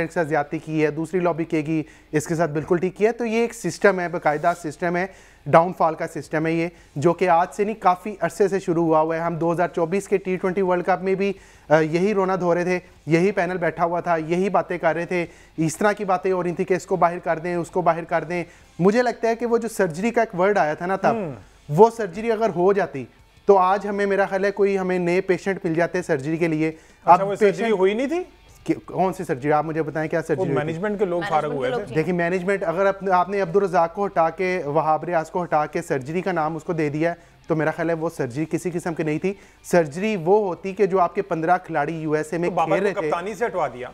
N: साथ ज़्यादती की है, दूसरी लॉबी कहेगी इसके साथ बिल्कुल ठीक किया है। तो ये एक सिस्टम है, बाकायदा सिस्टम है, डाउनफॉल का सिस्टम है ये, जो कि आज से नहीं काफ़ी अरसे से शुरू हुआ है। हम 2024 के T20 वर्ल्ड कप में भी यही रोना धो रहे थे, यही पैनल बैठा हुआ था, यही बातें कर रहे थे, इस तरह की बातें हो रही थी कि इसको बाहर कर दें, उसको बाहर कर दें। मुझे लगता है कि वो जो सर्जरी का एक वर्ड आया था ना तब, वो सर्जरी अगर हो जाती तो आज हमें, मेरा ख्याल है, कोई हमें नए पेशेंट मिल जाते सर्जरी के लिए।
B: अच्छा, वो सर्जरी हुई नहीं थी?
N: कौन सी सर्जरी? आप मुझे बताएं क्या सर्जरी?
B: मैनेजमेंट के लोग फारग हुए थे।
N: देखिए मैनेजमेंट, अगर आपने अब्दुल रज़ाक को हटा के, वहाब रियाज को हटा के सर्जरी का नाम उसको दे दिया, तो मेरा ख्याल है वो सर्जरी किसी किस्म की नहीं थी। सर्जरी वो होती कि जो आपके 15 खिलाड़ी यूएसए में खेल रहे थे,
B: कप्तानी से हटवा दिया।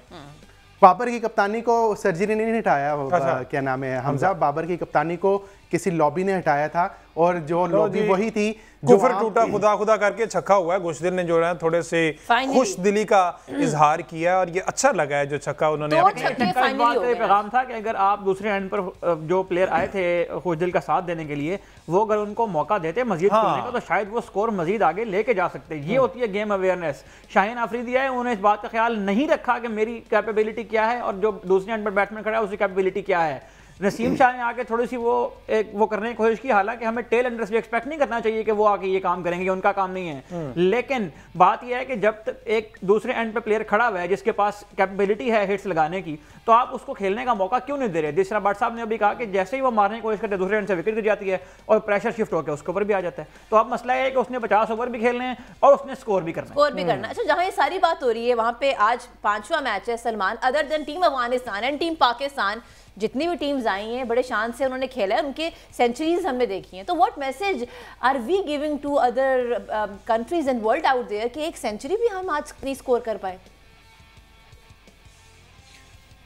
N: बाबर की कप्तानी को सर्जरी ने नहीं हटाया। क्या नाम है, हमजा, बाबर की कप्तानी को किसी लॉबी ने हटाया था, और जो लॉबी वही थी जो
B: कुफर टूटा खुदा खुदा करके छक्का हुआ है। गुशदिल ने जो है थोड़े से खुश दिली का इजहार किया और ये अच्छा लगा है जो छक्का उन्होंने
K: पैगाम था कि अगर आप दूसरे एंड पर जो प्लेयर आए थे खुशदिल का साथ देने के लिए, वो अगर उनको मौका देते मजीद खेलने का, तो शायद वो स्कोर मजीद आगे लेके जा सकते। ये होती है गेम अवेयरनेस। शाहीन आफरीदी आए, उन्होंने इस बात का ख्याल नहीं रखा कि मेरी कैपेबिलिटी क्या है और जो दूसरे एंड पर बैट्समैन खड़ा है उसकी कैपेबिलिटी क्या है। नसीम शाह ने आके थोड़ी सी वो करने की कोशिश की, हालांकि हमें टेल एंडर से एक्सपेक्ट नहीं करना चाहिए कि वो आके ये काम करेंगे, उनका काम नहीं है। लेकिन बात यह है कि जब तक एक दूसरे एंड पे प्लेयर खड़ा हुआ है जिसके पास कैपेबिलिटी है हिट्स लगाने की, तो आप उसको खेलने का मौका क्यों नहीं दे रहे? जिस तरह भट्ट साहब ने अभी कहा कि जैसे ही वो मारने की कोशिश करते हैं दूसरे एंड से विकेट गिर जाती है और प्रेशर शिफ्ट होकर उसके ऊपर भी आ जाता है। तो अब मसला है कि उसने 50 ओवर भी खेलने हैं और उसने स्कोर भी करना।
A: अच्छा, जहां ये सारी बात हो रही है वहां पे आज 5वां मैच है Salman. Other than team Afghanistan and team Pakistan, जितनी भी टीम्स आई हैं बड़े शान से उन्होंने खेला है, उनके सेंचुरीज हमने देखी हैं। तो what message are we giving to other countries and world out there कि एक सेंचुरी भी हम आज नहीं स्कोर कर पाए?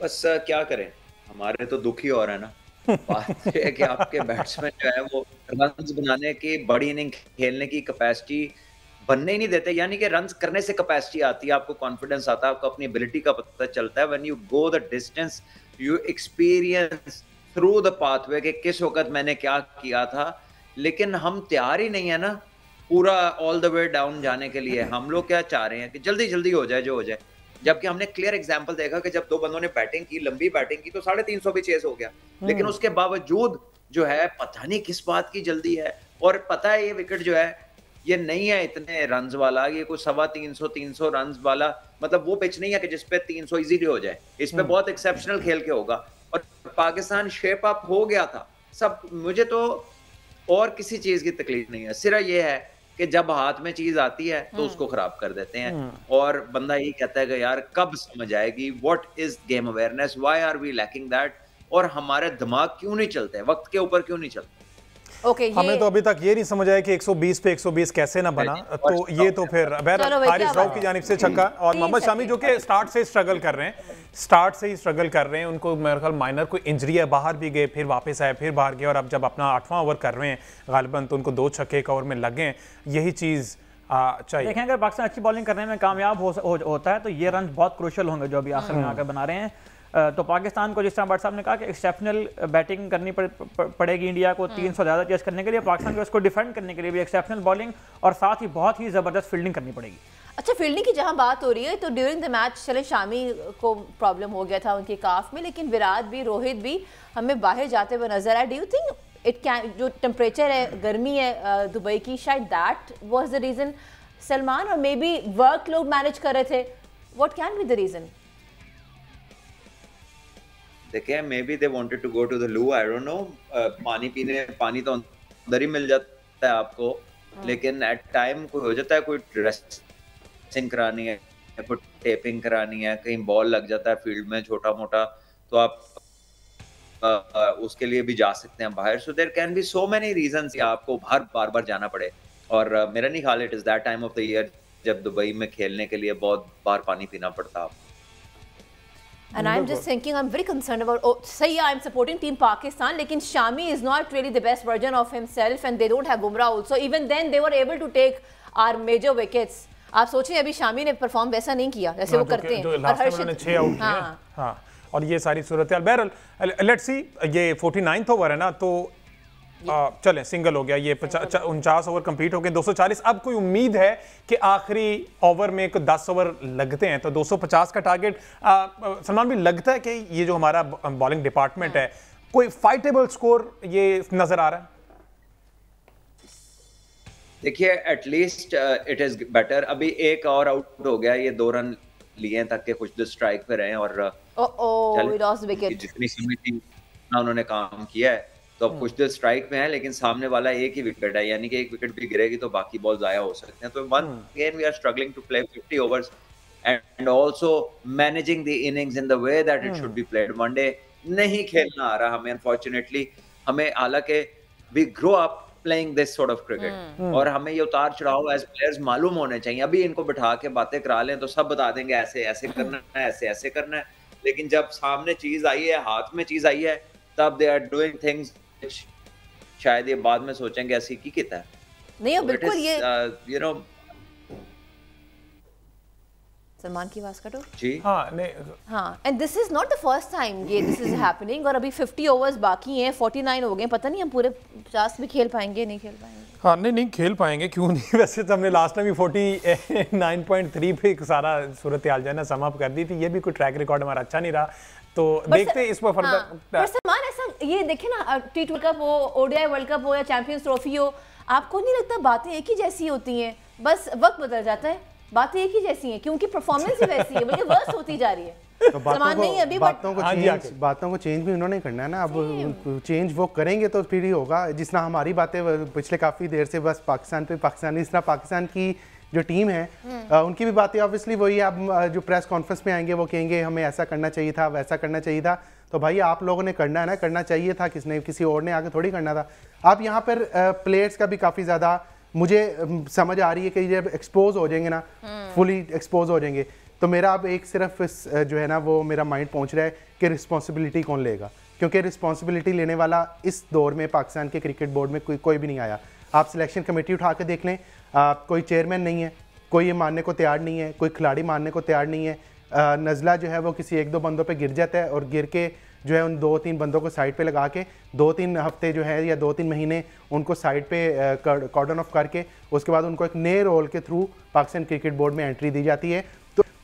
M: बस क्या करें, हमारे तो दुखी हो रहा है ना। बात है कि आपके बैट्समैन जो है वो रन्स बनाने की, बड़ी इनिंग खेलने की कैपेसिटी बनने ही नहीं देते। यानी कि रन्स करने से कैपेसिटी आती है, आपको कॉन्फिडेंस आता है, आपको अपनी एबिलिटी का पता चलता है। When you go the distance you experience through the pathway कि किस वक्त मैंने क्या किया था। लेकिन हम तैयार ही नहीं है ना पूरा ऑल द वे डाउन जाने के लिए। हम लोग क्या चाह रहे हैं कि जल्दी जल्दी हो जाए जो हो जाए, जबकि हमने क्लियर एग्जांपल देखा कि जब 2 बंदों ने बैटिंग की, लंबी बैटिंग की, तो 350 भी चेस हो गया। लेकिन उसके बावजूद जो है पता नहीं किस बात की जल्दी है। और पता है ये विकेट जो है ये नहीं है इतने रन्स वाला, ये कुछ 350 रन्स वाला, मतलब वो पिच नहीं है कि जिसपे 300 इजीली हो जाए। इस पे बहुत एक्सेप्शनल खेल के होगा। और पाकिस्तान शेप अप हो गया था सब। मुझे तो और किसी चीज की तकलीफ नहीं है, सिर्फ ये है कि जब हाथ में चीज आती है तो उसको खराब कर देते हैं और बंदा यही कहता है कि यार कब समझ आएगी what is game awareness, why are we lacking that, और हमारे दिमाग क्यों नहीं चलते, वक्त के ऊपर क्यों नहीं चलते।
B: हमें तो अभी तक ये नहीं समझ आया कि 120 पे 120 कैसे ना बना, तो ये तो फिर हारिस राव की जानिब से छक्का और मोहम्मद शामी जो कि स्टार्ट से स्ट्रगल कर रहे हैं, उनको मेरे ख्याल माइनर कोई इंजरी है, बाहर भी गए फिर वापस आए फिर बाहर गए और अब जब अपना 8वां ओवर कर रहे हैं गालिबन तो उनको 2 छक्के एक ओवर में लगे, यही चीज़ चाहिए।
K: देखें अगर पाकिस्तान अच्छी बॉलिंग करने में कामयाब होता है तो ये रन बहुत क्रूशल होंगे जो अभी आखिर में आकर बना रहे हैं। तो पाकिस्तान को जिस तरह भट्ट साहब ने कहा कि एक्सेप्शनल बैटिंग करनी पड़ेगी इंडिया को 300 ज़्यादा चेस करने के लिए, पाकिस्तान को उसको डिफेंड करने के लिए भी एक्सेप्शनल बॉलिंग और साथ ही बहुत ही ज़बरदस्त फील्डिंग करनी पड़ेगी।
A: अच्छा, फील्डिंग की जहां बात हो रही है तो ड्यूरिंग द मैच चले शामी को प्रॉब्लम हो गया था उनके काफ में, लेकिन विराट भी रोहित भी हमें बाहर जाते हुए नजर आए। Do you think it can, जो टेम्परेचर है, गर्मी है दुबई की, शायद that was the reason Salman, और मे बी वर्कलोड मैनेज कर रहे थे, what can be the reason?
M: देखिए maybe they wanted to go to the loo, I don't no, पानी तो अंदर ही मिल जाता है आपको, लेकिन एट टाइम कोई हो जाता है, कोई ड्रेसिंग करानी है, कोई टेपिंग करानी है, कहीं बॉल लग जाता है फील्ड में छोटा मोटा, तो आप उसके लिए भी जा सकते हैं बाहर। So there can be so many reasons कि आपको बार बार जाना पड़े, और मेरा नहीं ख्याल it is that time of the year जब दुबई में खेलने के लिए बहुत बार पानी पीना पड़ता है।
A: And I'm just thinking, I'm very concerned about, say I'm supporting Team Pakistan, लेकिन Shami is not really the best version of himself and they don't have Bumrah also. Even then they were able to take our major wickets. आप सोचिए अभी शामी ने परफॉर्म वैसा नहीं किया जैसे वो करते हैं, और हर्षित
B: 6 आउट किए। हाँ, और ये सारी सूरत हाल। बहरहाल लेट्स सी, ये 49th ओवर है ना, तो चलें सिंगल हो गया, ये 49 ओवर कंप्लीट हो गए, 240। अब कोई उम्मीद है कि आखिरी ओवर में 10 ओवर लगते हैं तो 250 का टारगेट सलमान भी लगता है कि ये जो हमारा बॉलिंग डिपार्टमेंट है, कोई फाइटेबल स्कोर ये नजर आ रहा है?
M: देखिए एटलीस्ट इट इज बेटर। अभी एक और आउट हो गया, ये 2 रन लिए तक के कुछ स्ट्राइक पे रहे और जितनी समय थी ना उन्होंने काम किया है, तो अब कुछ देर स्ट्राइक में है, लेकिन सामने वाला एक ही विकेट है, यानी कि एक विकेट भी गिरेगी तो बाकी बॉल जाया हो सकते हैं। तो one again we are struggling to play 50 overs and also managing the innings in the way that it should be played. One day नहीं खेलना आ रहा हमें अनफॉर्चुनेटली, हमें हालांकि we grow up playing this sort of cricket, और हमें ये उतार चढ़ाव एज प्लेयर्स मालूम होने चाहिए। अभी इनको बिठा के बातें करा लें तो सब बता देंगे ऐसे ऐसे करना है, ऐसे ऐसे करना है, लेकिन जब सामने चीज आई है, हाथ में चीज आई है, तब दे आर डूइंग थिंग्स शायद ये बाद में सोचेंगे ऐसी की कितना है।
A: नहीं हो बिल्कुल, ये
M: यू नो
A: सलमान की आवाज कटो
B: जी। हाँ नहीं,
A: हाँ, and this is not the first time ये दिस इज हैपनिंग, और अभी 50 ओवर्स बाकी हैं, 49 हो गए, पता नहीं हम पूरे 50 भी खेल पाएंगे नहीं खेल पाएंगे।
B: हाँ नहीं खेल पाएंगे, क्यों नहीं, वैसे तो हमने लास्ट टाइम भी 49.3 पे सारा सूरत हाल जो है ना सम अप कर दी थी, ये भी कोई ट्रैक रिकॉर्ड हमारा अच्छा नहीं रहा, तो देखते हैं इस पर फर्दर।
A: पर सलमान ऐसा ये देखे ना, T20 वर्ल्ड कप हो, ODI वर्ल्ड कप हो या चैंपियंस ट्रॉफी हो, आपको नहीं लगता बातें एक ही जैसी होती हैं, बस वक्त बदल जाता है, बातें एक ही जैसी हैं क्योंकि परफॉर्मेंस ही वैसी है, बल्कि वर्स्ट होती जा रही है।
N: तो बातों को चेंज भी उन्होंने करना है ना, अब चेंज वो करेंगे तो फिर ही होगा। जिस तरह हमारी बातें पिछले काफ़ी देर से बस पाकिस्तान पे पाकिस्तानी, इस तरह पाकिस्तान की जो टीम है उनकी भी बातें ऑब्वियसली वही, आप जो प्रेस कॉन्फ्रेंस में आएंगे वो कहेंगे हमें ऐसा करना चाहिए था, वैसा करना चाहिए था। तो भाई आप लोगों ने करना है ना, करना चाहिए था, किसी और ने आगे थोड़ी करना था। आप यहाँ पर प्लेयर्स का भी काफ़ी ज़्यादा मुझे समझ आ रही है कि जब एक्सपोज हो जाएंगे ना, फुली एक्सपोज हो जाएंगे, तो मेरा अब एक सिर्फ जो है ना वो मेरा माइंड पहुंच रहा है कि रिस्पॉन्सिबिलिटी कौन लेगा, क्योंकि रिस्पॉन्सिबिलिटी लेने वाला इस दौर में पाकिस्तान के क्रिकेट बोर्ड में कोई भी नहीं आया। आप सिलेक्शन कमेटी उठा के देख लें, कोई चेयरमैन नहीं है, कोई ये मानने को तैयार नहीं है, कोई खिलाड़ी मानने को तैयार नहीं है। नज़ला जो है वो किसी 1-2 बंदों पे गिर जाता है और गिर के जो है उन 2-3 बंदों को साइड पे लगा के 2-3 हफ्ते जो है या 2-3 महीने उनको साइड पे कॉर्डन ऑफ करके उसके बाद उनको एक नए रोल के थ्रू पाकिस्तान क्रिकेट बोर्ड में एंट्री दी जाती है।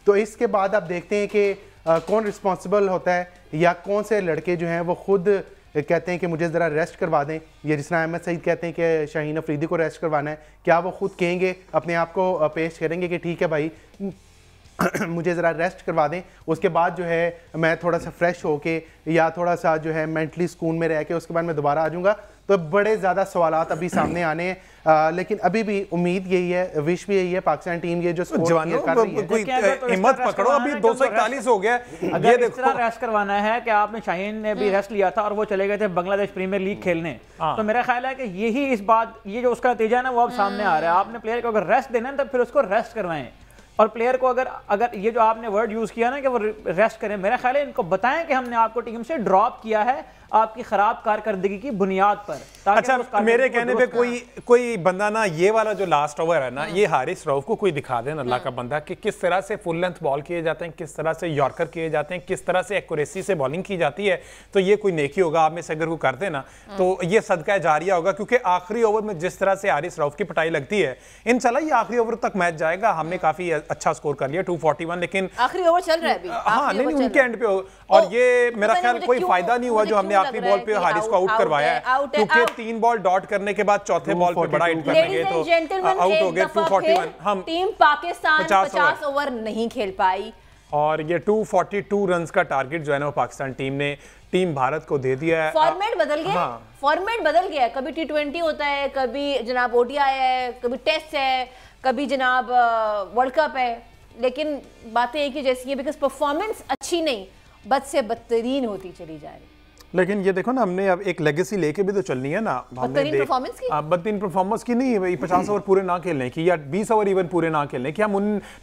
N: तो इसके बाद आप देखते हैं कि कौन रिस्पॉन्सिबल होता है, या कौन से लड़के जो हैं वो खुद कहते हैं कि मुझे ज़रा रेस्ट करवा दें, या जिस तरह अहमद सईद कहते हैं कि शाहीन अफरीदी को रेस्ट करवाना है, क्या वो खुद कहेंगे, अपने आप को पेश करेंगे कि ठीक है भाई मुझे ज़रा रेस्ट करवा दें, उसके बाद जो है मैं थोड़ा सा फ्रेश होके या थोड़ा सा जो है मेंटली सुकून में रह के उसके बाद मैं दोबारा आ जाऊँगा। तो बड़े ज़्यादा सवालात अभी सामने आने हैं, लेकिन अभी भी उम्मीद यही है, विश भी यही है, पाकिस्तान टीम ये जो
B: जवानों कोई हिम्मत पकड़ो, अभी 241 हो गया।
K: ये देखो रेस्ट करवाना है कि आपने शाहीन ने भी रेस्ट लिया था और वो चले गए थे बांग्लादेश प्रीमियर लीग खेलने, तो मेरा ख्याल है कि यही इस बात, ये जो उसका नतीजा है ना वो अब सामने आ रहा है। आपने प्लेयर को अगर रेस्ट देना है तो फिर उसको रेस्ट करवाएं, और प्लेयर को अगर ये जो आपने वर्ड यूज किया ना कि वो रेस्ट करें, मेरा ख्याल है इनको बताएं कि हमने आपको टीम से ड्रॉप किया है आपकी खराब कारकर्दगी की बुनियाद पर।
B: अच्छा, मेरे कहने पे कोई बंदा ना ये वाला जो लास्ट ओवर है ना, ये हारिस रऊफ को कोई दिखा दे अल्लाह का बंदा कि किस तरह से फुल लेंथ बॉल किए जाते हैं, किस तरह से यॉर्कर किए जाते हैं, किस तरह से एक्यूरेसी से बॉलिंग की जाती है, तो ये कोई नेकी होगा आप में से अगर वो कर दे ना, तो ये सदका जारिया होगा। क्योंकि आखिरी ओवर में जिस तरह से हारिस रऊफ की पिटाई लगती है, इंशाल्लाह ये आखिरी ओवर तक मैच जाएगा। हमने काफी अच्छा स्कोर कर लिया 241, लेकिन
A: आखिरी ओवर चल रहा है अभी।
B: हाँ नहीं, उनके एंड पे और ये मेरा ख्याल कोई फायदा नहीं हुआ जो हमने आखिरी बॉल पे हारिस को आउट करवाया है, क्योंकि 3 बॉल डॉट करने के बाद चौथे बॉल पे बड़ा हिट करने गए तो आउट हो गए। 241 हम
A: टीम पाकिस्तान 50 ओवर नहीं खेल पाई
B: और ये 242 रन्स का टारगेट जो है ना वो पाकिस्तान टीम ने टीम भारत को दे दिया है।
A: फॉर्मेट बदल गया, फॉर्मेट बदल गया। कभी T20 होता है, कभी जनाब ODI है, कभी टेस्ट है, कभी जनाब वर्ल्ड कप है, लेकिन बातें एक ही जैसी है बिकॉज परफॉर्मेंस अच्छी नहीं, बद से बदतरीन होती चली जा रही।
B: लेकिन ये देखो ना, हमने अब एक लेगेसी लेके भी तो चलनी है ना।
A: बदतरीन
B: परफॉर्मेंस की नहीं है, 50 ओवर पूरे ना खेलने की या 20 ओवर इवन पूरे ना खेलने की, हम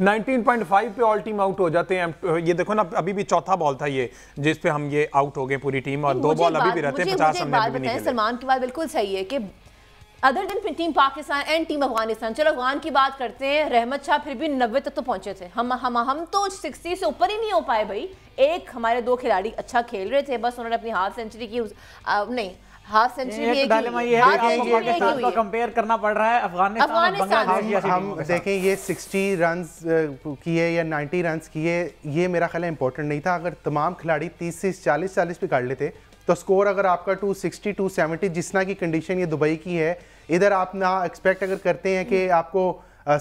B: 19.5 पे ऑल टीम आउट हो जाते हैं। ये देखो ना, अभी भी चौथा बॉल था ये जिस पे हम ये आउट हो गए पूरी टीम, और 2 बॉल अभी भी रहते हैं 50 हमने अभी नहीं खेले।
A: सलमान की बात बिल्कुल सही है कि other than team Pakistan and team Afghanistan, चलो अफगान की बात करते हैं, रहमत शाह फिर भी 90 तक तो पहुंचे थे, हम तो 60 से ऊपर ही नहीं हो पाए भाई। एक हमारे 2 खिलाड़ी अच्छा खेल रहे थे, बस उन्होंने अपनी हाफ सेंचुरी की, नहीं हाफ सेंचुरी
K: कंपेयर करना पड़ रहा है अफगानिस्तान।
N: हम देखें ये 60 रन्स किए या 90 रन्स किए, ये मेरा ख्याल है इंपॉर्टेंट नहीं था। अगर तमाम खिलाड़ी 30 से 40 भी काट लेते तो स्कोर अगर आपका 260 270 जिस तरह की कंडीशन ये दुबई की है, इधर आप ना एक्सपेक्ट अगर करते हैं कि आपको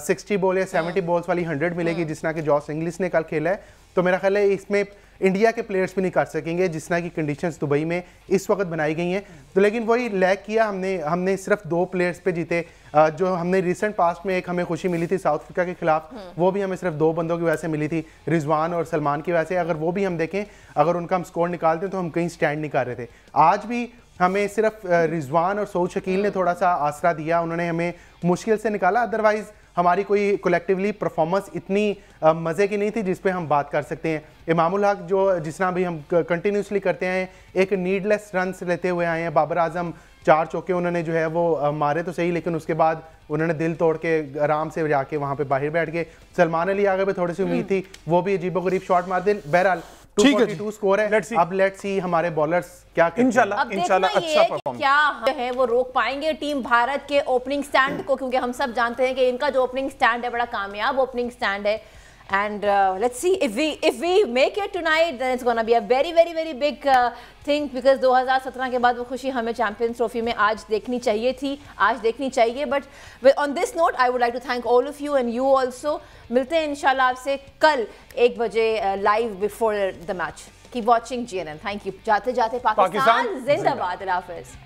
N: 60 बॉल या 70 बॉल्स वाली 100 मिलेगी जिस तरह के जॉस इंग्लिश ने कल खेला है, तो मेरा ख्याल है इसमें इंडिया के प्लेयर्स भी नहीं कर सकेंगे जिस तरह की कंडीशंस दुबई में इस वक्त बनाई गई हैं। तो लेकिन वही लैग किया हमने सिर्फ 2 प्लेयर्स पे जीते। जो हमने रिसेंट पास्ट में एक हमें खुशी मिली थी साउथ अफ्रीका के खिलाफ, वो भी हमें सिर्फ 2 बंदों की वजह से मिली थी, रिजवान और सलमान की वजह से। अगर वो भी हम देखें, अगर उनका हम स्कोर निकालते हैं तो हम कहीं स्टैंड नहीं कर रहे थे। आज भी हमें सिर्फ रिजवान और सऊद शकील ने थोड़ा सा आसरा दिया, उन्होंने हमें मुश्किल से निकाला। अदरवाइज हमारी कोई कलेक्टिवली परफॉर्मेंस इतनी मज़े की नहीं थी जिस पे हम बात कर सकते हैं। इमामुल हक जो जिस तरह भी हम कंटिन्यूसली करते हैं, एक नीडलेस रन्स लेते हुए आए हैं। बाबर आजम 4 चौके उन्होंने जो है वो मारे तो सही, लेकिन उसके बाद उन्होंने दिल तोड़ के आराम से जाके वहाँ पे बाहर बैठ गए। सलमान अली आगे पे थोड़ी सी उम्मीद थी, वो भी अजीबोगरीब शॉट मार दे। बहरहाल 242 स्कोर है। अब लेट्स सी हमारे बॉलर्स क्या
B: इंशाल्लाह अच्छा परफॉर्म
A: क्या है वो रोक पाएंगे टीम भारत के ओपनिंग स्टैंड को, क्योंकि हम सब जानते हैं कि इनका जो ओपनिंग स्टैंड है बड़ा कामयाब ओपनिंग स्टैंड है। And let's see if we make it tonight, then it's gonna be a very big thing, because 2017 के बाद वो खुशी हमें चैंपियंस ट्रॉफी में आज देखनी चाहिए थी, आज देखनी चाहिए। But on this note, I would like to thank all of you and you also. मिलते हैं इंशाल्लाह आपसे कल 1 बजे live before the match. Keep watching GNN. Thank you. जाते जाते पाकिस्तान जिंदाबाद। अल्लाह हाफिज़।